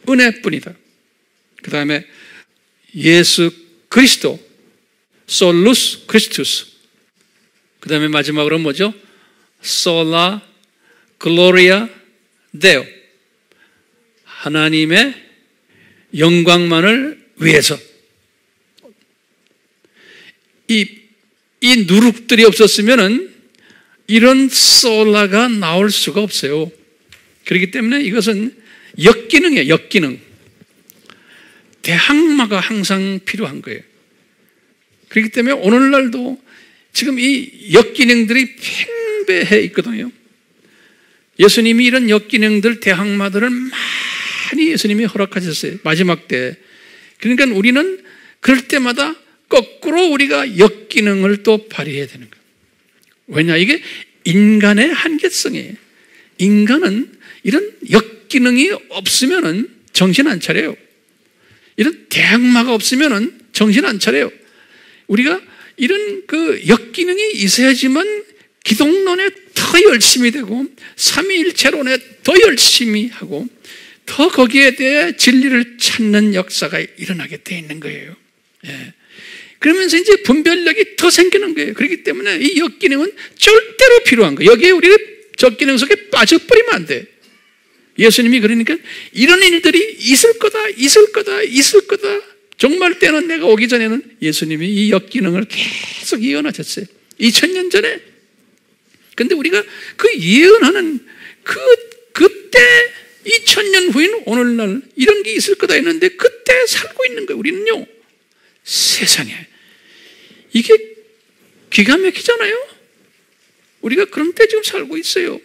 은혜뿐이다. 그 다음에 예수 그리스도, 솔루스 크리스투스. 그 다음에 마지막으로 뭐죠? 솔라 글로리아 데오, 하나님의 영광만을 위해서. 이 누룩들이 없었으면은 이런 솔라가 나올 수가 없어요. 그렇기 때문에 이것은 역기능이에요. 역기능. 대항마가 항상 필요한 거예요. 그렇기 때문에 오늘날도 지금 이 역기능들이 팽배해 있거든요. 예수님이 이런 역기능들, 대항마들을 많이 예수님이 허락하셨어요. 마지막 때. 그러니까 우리는 그럴 때마다 거꾸로 우리가 역기능을 또 발휘해야 되는 거예요. 왜냐? 이게 인간의 한계성이에요. 인간은 이런 역기능이 없으면은 정신 안 차려요. 이런 대항마가 없으면은 정신 안 차려요. 우리가 이런 그 역기능이 있어야지만 기독론에 더 열심히 되고 삼위일체론에 더 열심히 하고 더 거기에 대해 진리를 찾는 역사가 일어나게 돼 있는 거예요. 예. 그러면서 이제 분별력이 더 생기는 거예요. 그렇기 때문에 이 역기능은 절대로 필요한 거예요. 여기에 우리가 적기능 속에 빠져버리면 안 돼. 예수님이 그러니까 이런 일들이 있을 거다, 있을 거다, 있을 거다. 종말 때는 내가 오기 전에는 예수님이 이 역기능을 계속 예언하셨어요. 2000년 전에. 근데 우리가 그 예언하는 그때 2000년 후인 오늘날 이런 게 있을 거다 했는데 그때 살고 있는 거예요. 우리는요. 세상에. 이게 기가 막히잖아요. 우리가 그런 때 지금 살고 있어요.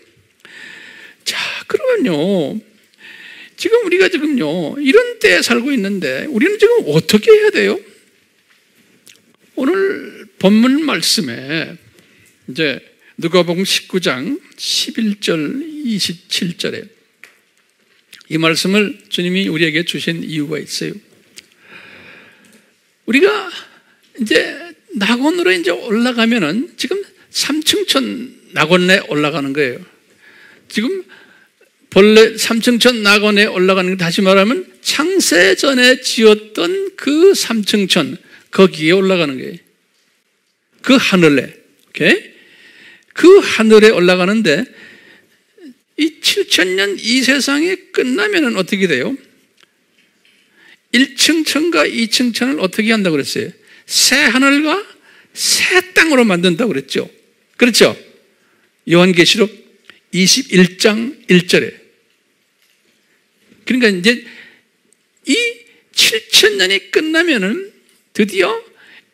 자, 그러면요. 지금 우리가 지금요. 이런 때에 살고 있는데 우리는 지금 어떻게 해야 돼요? 오늘 본문 말씀에 이제 누가복음 19장 11절 27절에 이 말씀을 주님이 우리에게 주신 이유가 있어요. 우리가 이제 낙원으로 이제 올라가면은 지금 삼층천 낙원에 올라가는 거예요. 지금 본래 삼층천 낙원에 올라가는 게 다시 말하면 창세전에 지었던 그 삼층천 거기에 올라가는 거예요. 그 하늘에, 오케이? 그 하늘에 올라가는데 이 7000년 이 세상이 끝나면은 어떻게 돼요? 1층 천과 2층 천을 어떻게 한다고 그랬어요? 새 하늘과 새 땅으로 만든다고 그랬죠. 그렇죠? 요한계시록 21장 1절에. 그러니까 이제 이 7000년이 끝나면은 드디어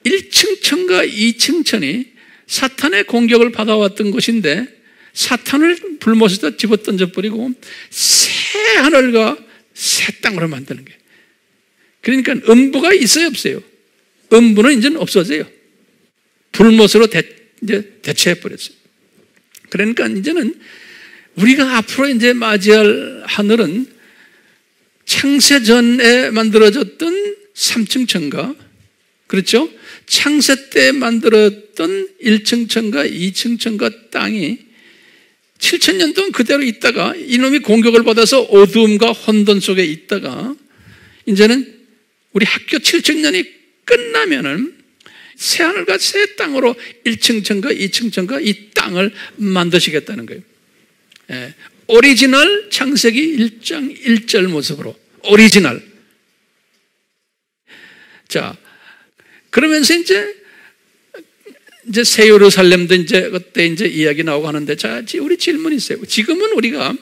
1층 천과 2층 천이 사탄의 공격을 받아왔던 곳인데 사탄을 불못에다 집어던져 버리고 새 하늘과 새 땅으로 만드는 거예요. 그러니까 음부가 있어요, 없어요? 음부는 이제는 없어져요. 불못으로 이제 대체해 버렸어요. 그러니까 이제는 우리가 앞으로 이제 맞이할 하늘은 창세전에 만들어졌던 3층 천과, 그렇죠? 창세 때 만들었던 1층 천과 2층 천과 땅이 7000년 동안 그대로 있다가 이놈이 공격을 받아서 어두움과 혼돈 속에 있다가 이제는 우리 학교 7000년이 끝나면은 새 하늘과 새 땅으로 1층 천과 2층 천과 이 땅을 만드시겠다는 거예요. 예. 오리지널 창세기 1장 1절 모습으로 오리지널. 자, 그러면서 이제 새 예루살렘도 이제 그때 이제 이야기 나오고 하는데, 자, 우리 질문이 있어요. 지금은 우리가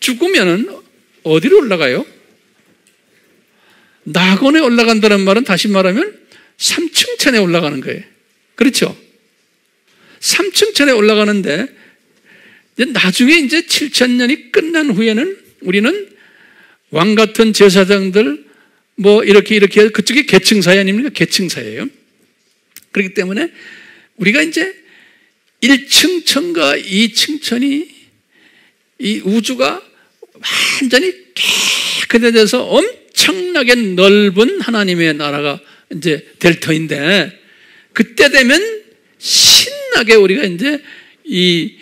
죽으면은 어디로 올라가요? 낙원에 올라간다는 말은 다시 말하면 3층 천에 올라가는 거예요. 그렇죠? 3층 천에 올라가는데 나중에 이제 7,000년이 끝난 후에는 우리는 왕 같은 제사장들 뭐 이렇게 그쪽이 계층사회 아닙니까? 계층사회예요. 그렇기 때문에 우리가 이제 1층 천과 2층 천이 이 우주가 완전히 깨끗해져서 엄청나게 넓은 하나님의 나라가 이제 될 터인데, 그때 되면 신나게 우리가 이제 이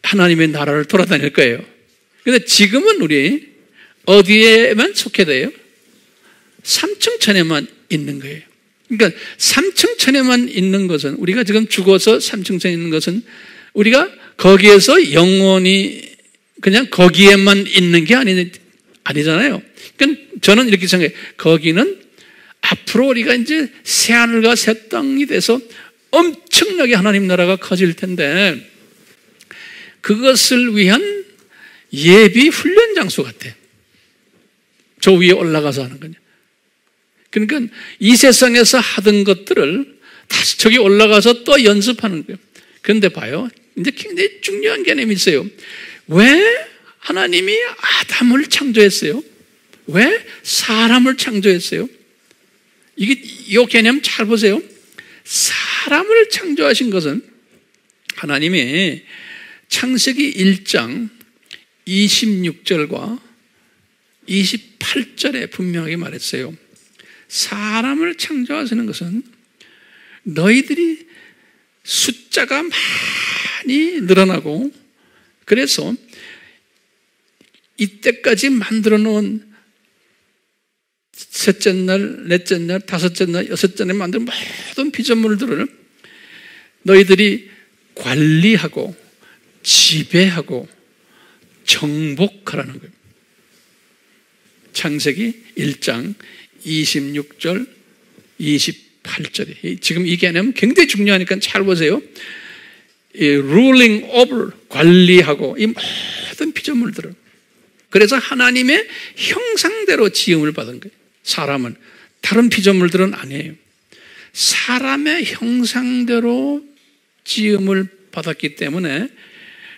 하나님의 나라를 돌아다닐 거예요. 그런데 지금은 우리 어디에만 속해 돼요? 3층 천에만 있는 거예요. 그러니까 3층 천에만 있는 것은, 우리가 지금 죽어서 3층 천에 있는 것은 우리가 거기에서 영원히 그냥 거기에만 있는 게 아니잖아요. 그러니까 저는 이렇게 생각해요. 거기는 앞으로 우리가 이제 새하늘과 새 땅이 돼서 엄청나게 하나님 나라가 커질 텐데, 그것을 위한 예비 훈련 장소 같아요. 저 위에 올라가서 하는 거냐. 그러니까 이 세상에서 하던 것들을 다시 저기 올라가서 또 연습하는 거예요. 그런데 봐요. 이제 굉장히 중요한 개념이 있어요. 왜 하나님이 아담을 창조했어요? 왜 사람을 창조했어요? 이 개념 잘 보세요. 사람을 창조하신 것은 하나님이 창세기 1장 26절과 28절에 분명하게 말했어요. 사람을 창조하시는 것은 너희들이 숫자가 많이 늘어나고, 그래서 이때까지 만들어 놓은 셋째 날, 넷째 날, 다섯째 날, 여섯째 날 만든 모든 피조물들을 너희들이 관리하고 지배하고 정복하라는 거예요. 창세기 1장 26절, 28절에 지금 이 개념 굉장히 중요하니까 잘 보세요. 이 ruling over, 관리하고 이 모든 피조물들을. 그래서 하나님의 형상대로 지음을 받은 거예요. 사람은. 다른 피조물들은 아니에요. 사람의 형상대로 지음을 받았기 때문에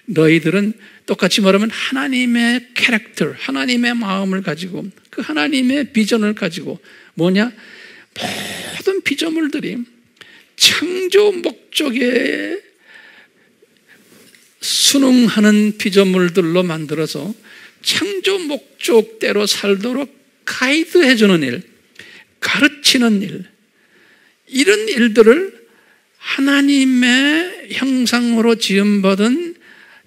너희들은 똑같이 말하면 하나님의 캐릭터, 하나님의 마음을 가지고, 그 하나님의 비전을 가지고, 뭐냐? 모든 피조물들이 창조 목적에 순응하는 피조물들로 만들어서 창조 목적대로 살도록 가이드해주는 일, 가르치는 일, 이런 일들을 하나님의 형상으로 지음받은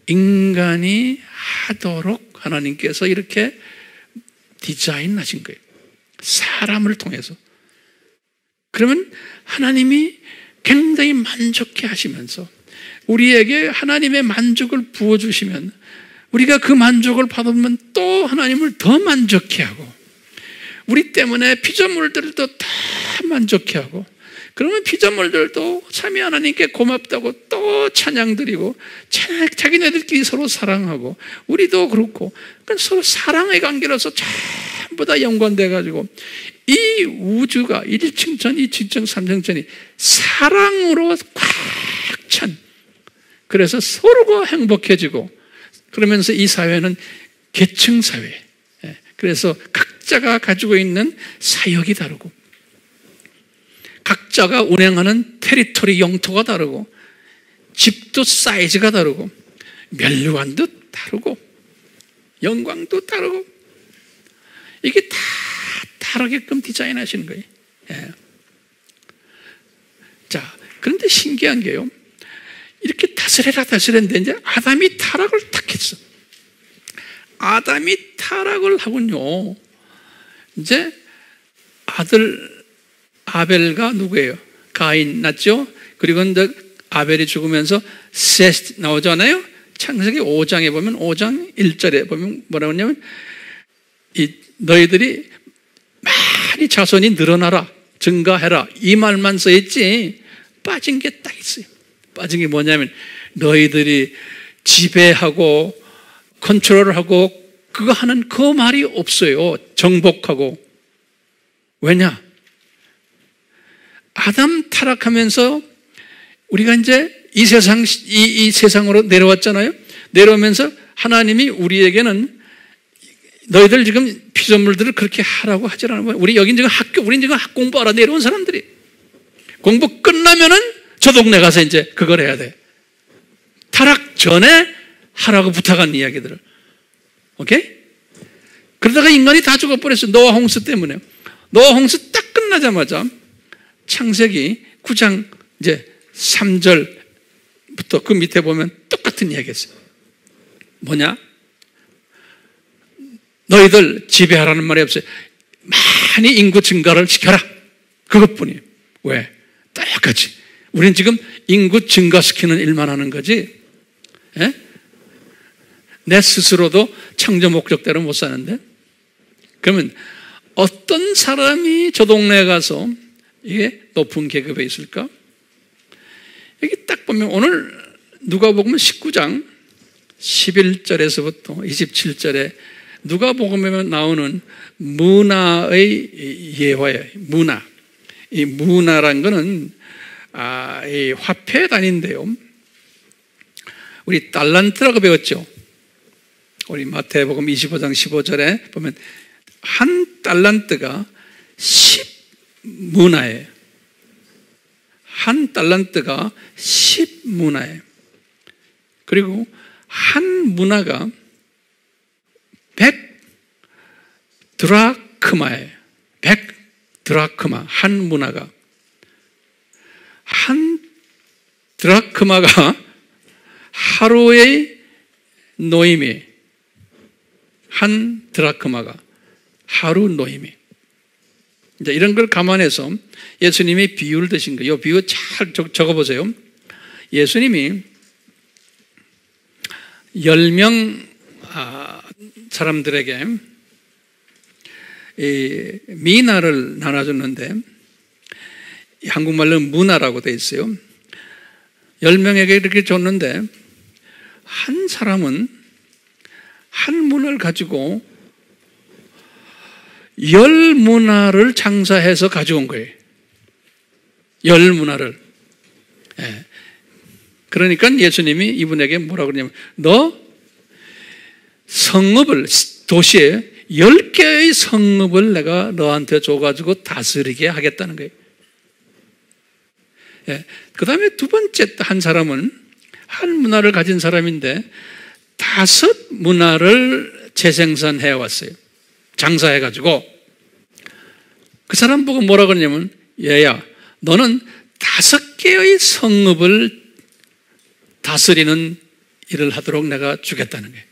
인간이 하도록 하나님께서 이렇게 디자인하신 거예요. 사람을 통해서. 그러면 하나님이 굉장히 만족해 하시면서 우리에게 하나님의 만족을 부어주시면, 우리가 그 만족을 받으면 또 하나님을 더 만족해 하고, 우리 때문에 피조물들도 다 만족해 하고, 그러면 피조물들도 참이 하나님께 고맙다고 또 찬양드리고, 자기네들끼리 서로 사랑하고, 우리도 그렇고, 그러니까 서로 사랑의 관계로서 전부 다 연관돼가지고 이 우주가 1층 천, 2층 천, 3층 천이 사랑으로 꽉 찬, 그래서 서로가 행복해지고, 그러면서 이 사회는 계층 사회, 그래서 각자가 가지고 있는 사역이 다르고, 각자가 운행하는 테리토리 영토가 다르고, 집도 사이즈가 다르고, 면류관도 다르고, 영광도 다르고, 이게 다 다르게끔 디자인하시는 거예요. 자, 그런데 신기한 게요, 이렇게 다스렸는데 이제 아담이 타락을 탁 했어. 아담이 타락을 하군요. 이제 아들 아벨과 누구예요? 가인 낳죠? 그리고 이제 아벨이 죽으면서 셋 나오잖아요? 창세기 5장에 보면, 5장 1절에 보면 뭐라고 하냐면, 너희들이 많이 자손이 늘어나라, 증가해라, 이 말만 써있지 빠진 게 딱 있어요. 빠진 게 뭐냐면, 너희들이 지배하고 컨트롤하고 그거 하는 그 말이 없어요. 정복하고. 왜냐? 아담 타락하면서 우리가 이제 이 세상으로 내려왔잖아요. 내려오면서 하나님이 우리에게는 너희들 지금 피조물들을 그렇게 하라고 하질 않은 거예요. 우린 지금 공부하러 내려온 사람들이. 공부 끝나면은 저 동네 가서 이제 그걸 해야 돼. 타락 전에 하라고 부탁한 이야기들을. 오케이? 그러다가 인간이 다 죽어버렸어요. 노아 홍수 때문에. 노아 홍수 딱 끝나자마자 창세기 9장 이제 3절부터 그 밑에 보면 똑같은 이야기였어요. 뭐냐? 너희들 지배하라는 말이 없어요. 많이 인구 증가를 시켜라. 그것뿐이에요. 왜? 똑같이. 우리는 지금 인구 증가시키는 일만 하는 거지. 예? 내 스스로도 창조 목적대로 못 사는데. 그러면 어떤 사람이 저 동네에 가서 이게 높은 계급에 있을까? 여기 딱 보면 오늘 누가복음 19장 11절에서부터 27절에 누가복음에 나오는 문화의 예화예요. 문화. 이 문화란 거는 이 화폐 단위인데요. 우리 달란트라고 배웠죠. 우리 마태복음 25장 15절에 보면 한 달란트가 10문화예요. 한 달란트가 10문화예요. 그리고 한 문화가 100드라크마예요. 100드라크마. 한 문화가. 한 드라크마가 하루의 노임이. 한 드라크마가 하루 노임이. 이제 이런 걸 감안해서 예수님이 비유를 드신 거예요. 이 비유 잘 적어보세요. 예수님이 10명 사람들에게 이 미나를 나눠줬는데 한국말로 문화라고 되어 있어요. 10명에게 이렇게 줬는데 한 사람은 한 문화를 가지고 10문화를 장사해서 가져온 거예요. 10문화를. 예. 그러니까 예수님이 이분에게 뭐라고 그러냐면 너 성읍을 도시에 10개의 성읍을 내가 너한테 줘가지고 다스리게 하겠다는 거예요. 예. 그 다음에 두 번째 한 사람은 한 문화를 가진 사람인데 5문화를 재생산해 왔어요. 장사해가지고. 그 사람 보고 뭐라 그러냐면 얘야 너는 5개의 성읍을 다스리는 일을 하도록 내가 주겠다는 거예요.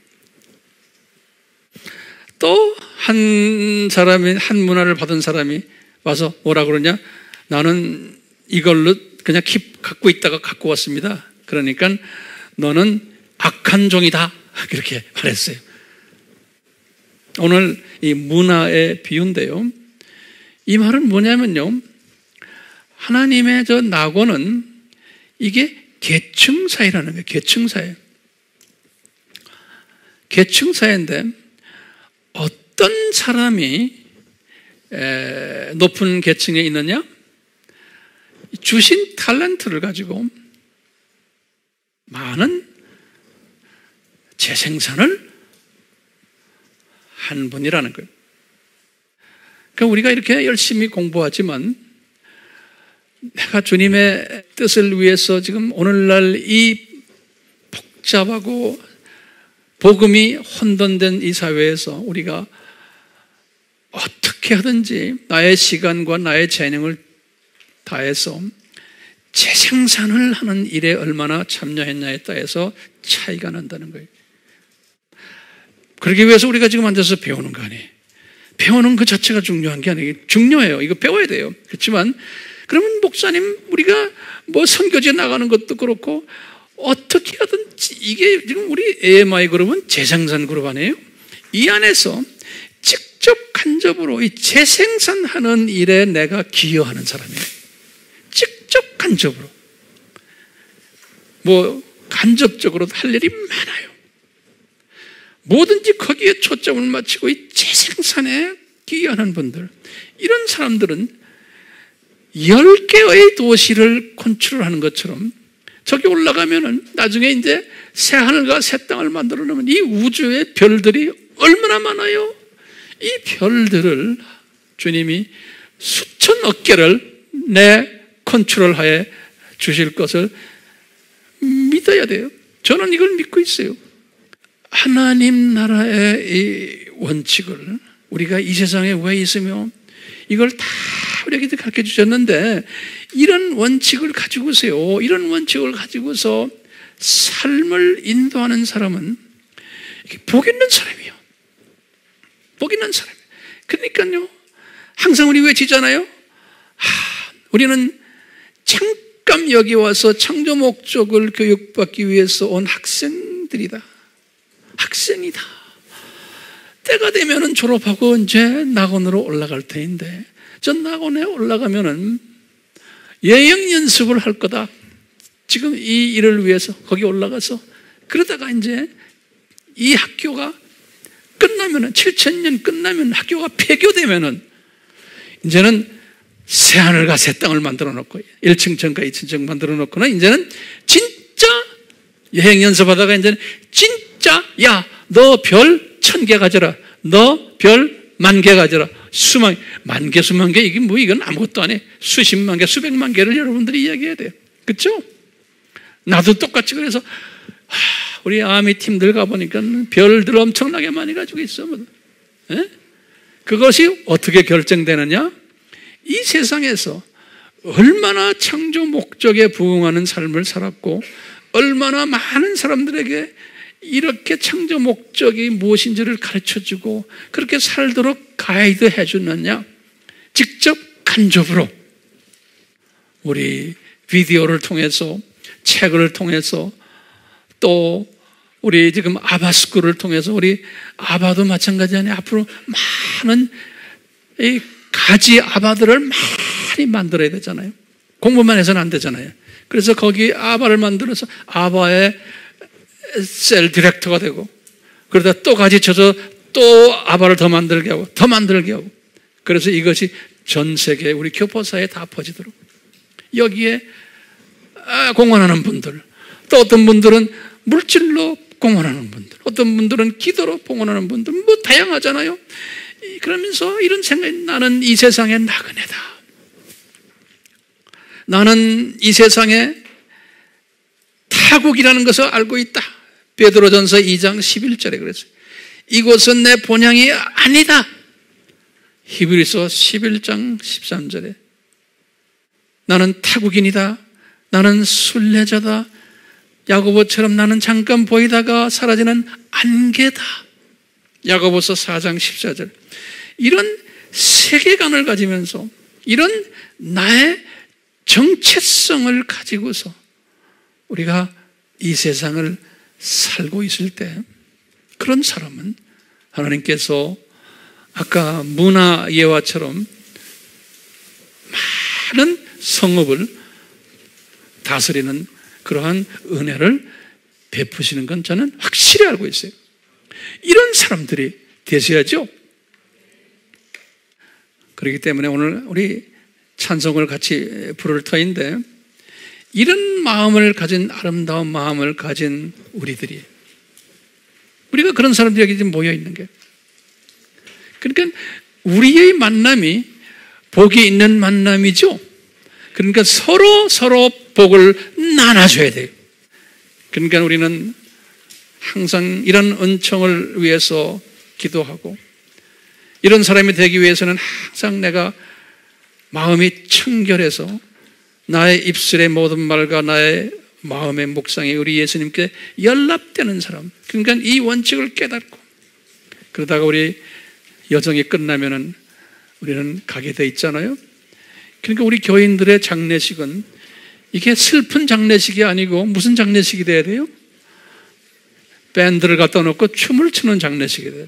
또 한 사람이 한 문화를 받은 사람이 와서 뭐라 그러냐? 나는 이걸로 그냥 갖고 있다가 갖고 왔습니다. 그러니까 너는 악한 종이다. 그렇게 말했어요. 오늘 이 문화의 비유인데요. 이 말은 뭐냐면요. 하나님의 저 낙원은 이게 계층사회라는 거예요. 계층사회. 계층사회인데 어떤 사람이 높은 계층에 있느냐? 주신 탤런트를 가지고 많은 재생산을 한 분이라는 거예요. 그러니까 우리가 이렇게 열심히 공부하지만 내가 주님의 뜻을 위해서 지금 오늘날 이 복잡하고 복음이 혼돈된 이 사회에서 우리가 어떻게 하든지 나의 시간과 나의 재능을 다해서 재생산을 하는 일에 얼마나 참여했냐에 따라서 차이가 난다는 거예요. 그러기 위해서 우리가 지금 앉아서 배우는 거 아니에요. 배우는 그 자체가 중요한 게 아니에요. 중요해요. 이거 배워야 돼요. 그렇지만 그러면 목사님 우리가 뭐 선교지에 나가는 것도 그렇고 어떻게 하든지 이게 지금 우리 AMI 그룹은 재생산 그룹 아니에요? 이 안에서 직접 간접으로 이 재생산하는 일에 내가 기여하는 사람이에요. 직접 간접으로. 뭐 간접적으로 할 일이 많아요. 뭐든지 거기에 초점을 맞추고 이 재생산에 기여하는 분들, 이런 사람들은 10개의 도시를 컨트롤하는 것처럼 저기 올라가면은 나중에 이제 새 하늘과 새 땅을 만들어 놓으면 이 우주의 별들이 얼마나 많아요? 이 별들을 주님이 수천억 개를 내 컨트롤하에 주실 것을 믿어야 돼요. 저는 이걸 믿고 있어요. 하나님 나라의 이 원칙을 우리가 이 세상에 왜 있으며 이걸 다 우리에게 가르쳐 주셨는데, 이런 원칙을 가지고서요, 이런 원칙을 가지고서 삶을 인도하는 사람은 복 있는 사람이에요. 복 있는 사람이에요. 그러니까요, 항상 우리 외치잖아요. 우리는 잠깐 여기 와서 창조 목적을 교육받기 위해서 온 학생들이다. 학생이다. 때가 되면은 졸업하고 이제 낙원으로 올라갈 터인데, 전 낙원에 올라가면은 예행 연습을 할 거다. 지금 이 일을 위해서 거기 올라가서, 그러다가 이제 이 학교가 끝나면은 7000년 끝나면 학교가 폐교되면은 이제는 새 하늘과 새 땅을 만들어 놓고 1층 전과 2층 전 만들어 놓고는 이제는 진짜 여행 연습하다가 이제는 진짜 야, 너 별 1000개 가져라. 너 별 10,000개 가져라. 수만, 만개, 수만 개, 이게 뭐 이건 아무것도 안 해. 수십만 개, 수백만 개를 여러분들이 이야기해야 돼요. 그렇죠? 나도 똑같이 그래서 우리 아미 팀들 가보니까 별들 엄청나게 많이 가지고 있어. 예? 그것이 어떻게 결정되느냐? 이 세상에서 얼마나 창조 목적에 부응하는 삶을 살았고, 얼마나 많은 사람들에게 이렇게 창조 목적이 무엇인지를 가르쳐주고 그렇게 살도록 가이드 해주느냐. 직접 간접으로 우리 비디오를 통해서, 책을 통해서, 또 우리 지금 아바스쿨을 통해서, 우리 아바도 마찬가지 아니에요. 앞으로 많은 이 가지 아바들을 많이 만들어야 되잖아요. 공부만 해서는 안 되잖아요. 그래서 거기 아바를 만들어서 아바의 셀 디렉터가 되고, 그러다 또 가지쳐서 또 아바를 더 만들게 하고 더 만들게 하고, 그래서 이것이 전 세계 우리 교포사에 다 퍼지도록 여기에 공헌하는 분들, 또 어떤 분들은 물질로 공헌하는 분들, 어떤 분들은 기도로 공헌하는 분들, 뭐 다양하잖아요. 그러면서 이런 생각이, 나는 이 세상의 나그네다. 나는 이 세상에 타국이라는 것을 알고 있다. 베드로전서 2장 11절에 그랬어요. 이곳은 내 본향이 아니다. 히브리서 11장 13절에 나는 타국인이다. 나는 순례자다. 야고보처럼 나는 잠깐 보이다가 사라지는 안개다. 야고보서 4장 14절. 이런 세계관을 가지면서 이런 나의 정체성을 가지고서 우리가 이 세상을 살고 있을 때, 그런 사람은 하나님께서 아까 문화 예화처럼 많은 성읍을 다스리는 그러한 은혜를 베푸시는 건 저는 확실히 알고 있어요. 이런 사람들이 되셔야죠. 그렇기 때문에 오늘 우리 찬송을 같이 부를 터인데, 이런 마음을 가진, 아름다운 마음을 가진 우리들이, 우리가 그런 사람들이 여기 지금 모여 있는 게, 그러니까 우리의 만남이 복이 있는 만남이죠. 그러니까 서로 복을 나눠줘야 돼요. 그러니까 우리는 항상 이런 은총을 위해서 기도하고, 이런 사람이 되기 위해서는 항상 내가 마음이 청결해서 나의 입술의 모든 말과 나의 마음의 묵상이 우리 예수님께 연락되는 사람, 그러니까 이 원칙을 깨닫고, 그러다가 우리 여정이 끝나면은 우리는 가게 돼 있잖아요. 그러니까 우리 교인들의 장례식은 이게 슬픈 장례식이 아니고 무슨 장례식이 돼야 돼요? 밴드를 갖다 놓고 춤을 추는 장례식이 돼야 돼요.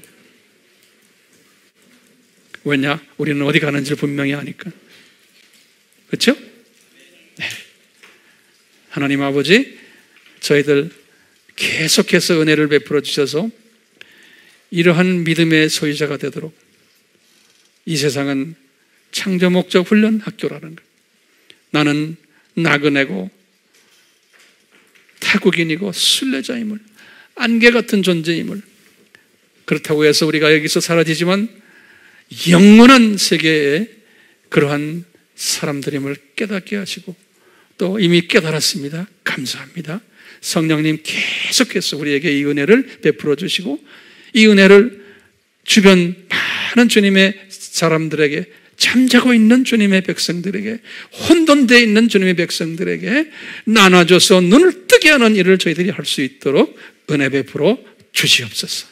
왜냐? 우리는 어디 가는지를 분명히 아니까. 그렇죠? 네. 하나님 아버지, 저희들 계속해서 은혜를 베풀어 주셔서 이러한 믿음의 소유자가 되도록 이 세상은 창조 목적 훈련 학교라는 것. 나는 나그네고 태국인이고 순례자임을, 안개 같은 존재임을, 그렇다고 해서 우리가 여기서 사라지지만 영원한 세계에 그러한 사람들임을 깨닫게 하시고, 또 이미 깨달았습니다. 감사합니다. 성령님 계속해서 우리에게 이 은혜를 베풀어 주시고, 이 은혜를 주변 많은 주님의 사람들에게, 잠자고 있는 주님의 백성들에게, 혼돈되어 있는 주님의 백성들에게 나눠줘서 눈을 뜨게 하는 일을 저희들이 할 수 있도록 은혜 베풀어 주시옵소서.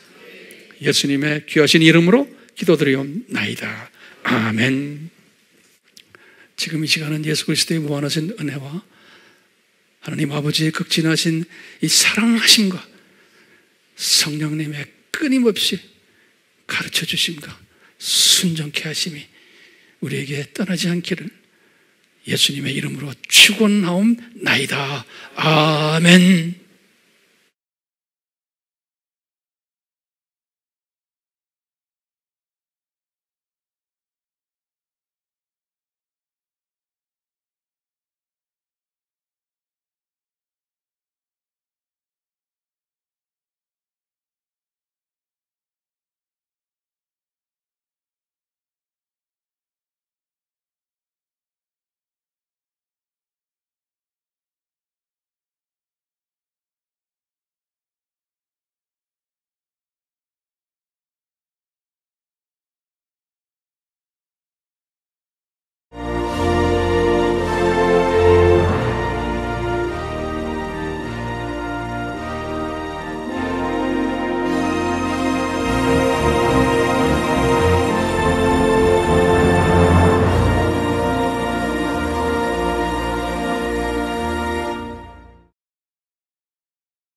예수님의 귀하신 이름으로 기도드리옵나이다. 아멘. 지금 이 시간은 예수 그리스도의 무한하신 은혜와 하나님 아버지의 극진하신 이 사랑하심과 성령님의 끊임없이 가르쳐 주심과 순종케 하심이 우리에게 떠나지 않기를 예수님의 이름으로 축원하옵나이다. 아멘.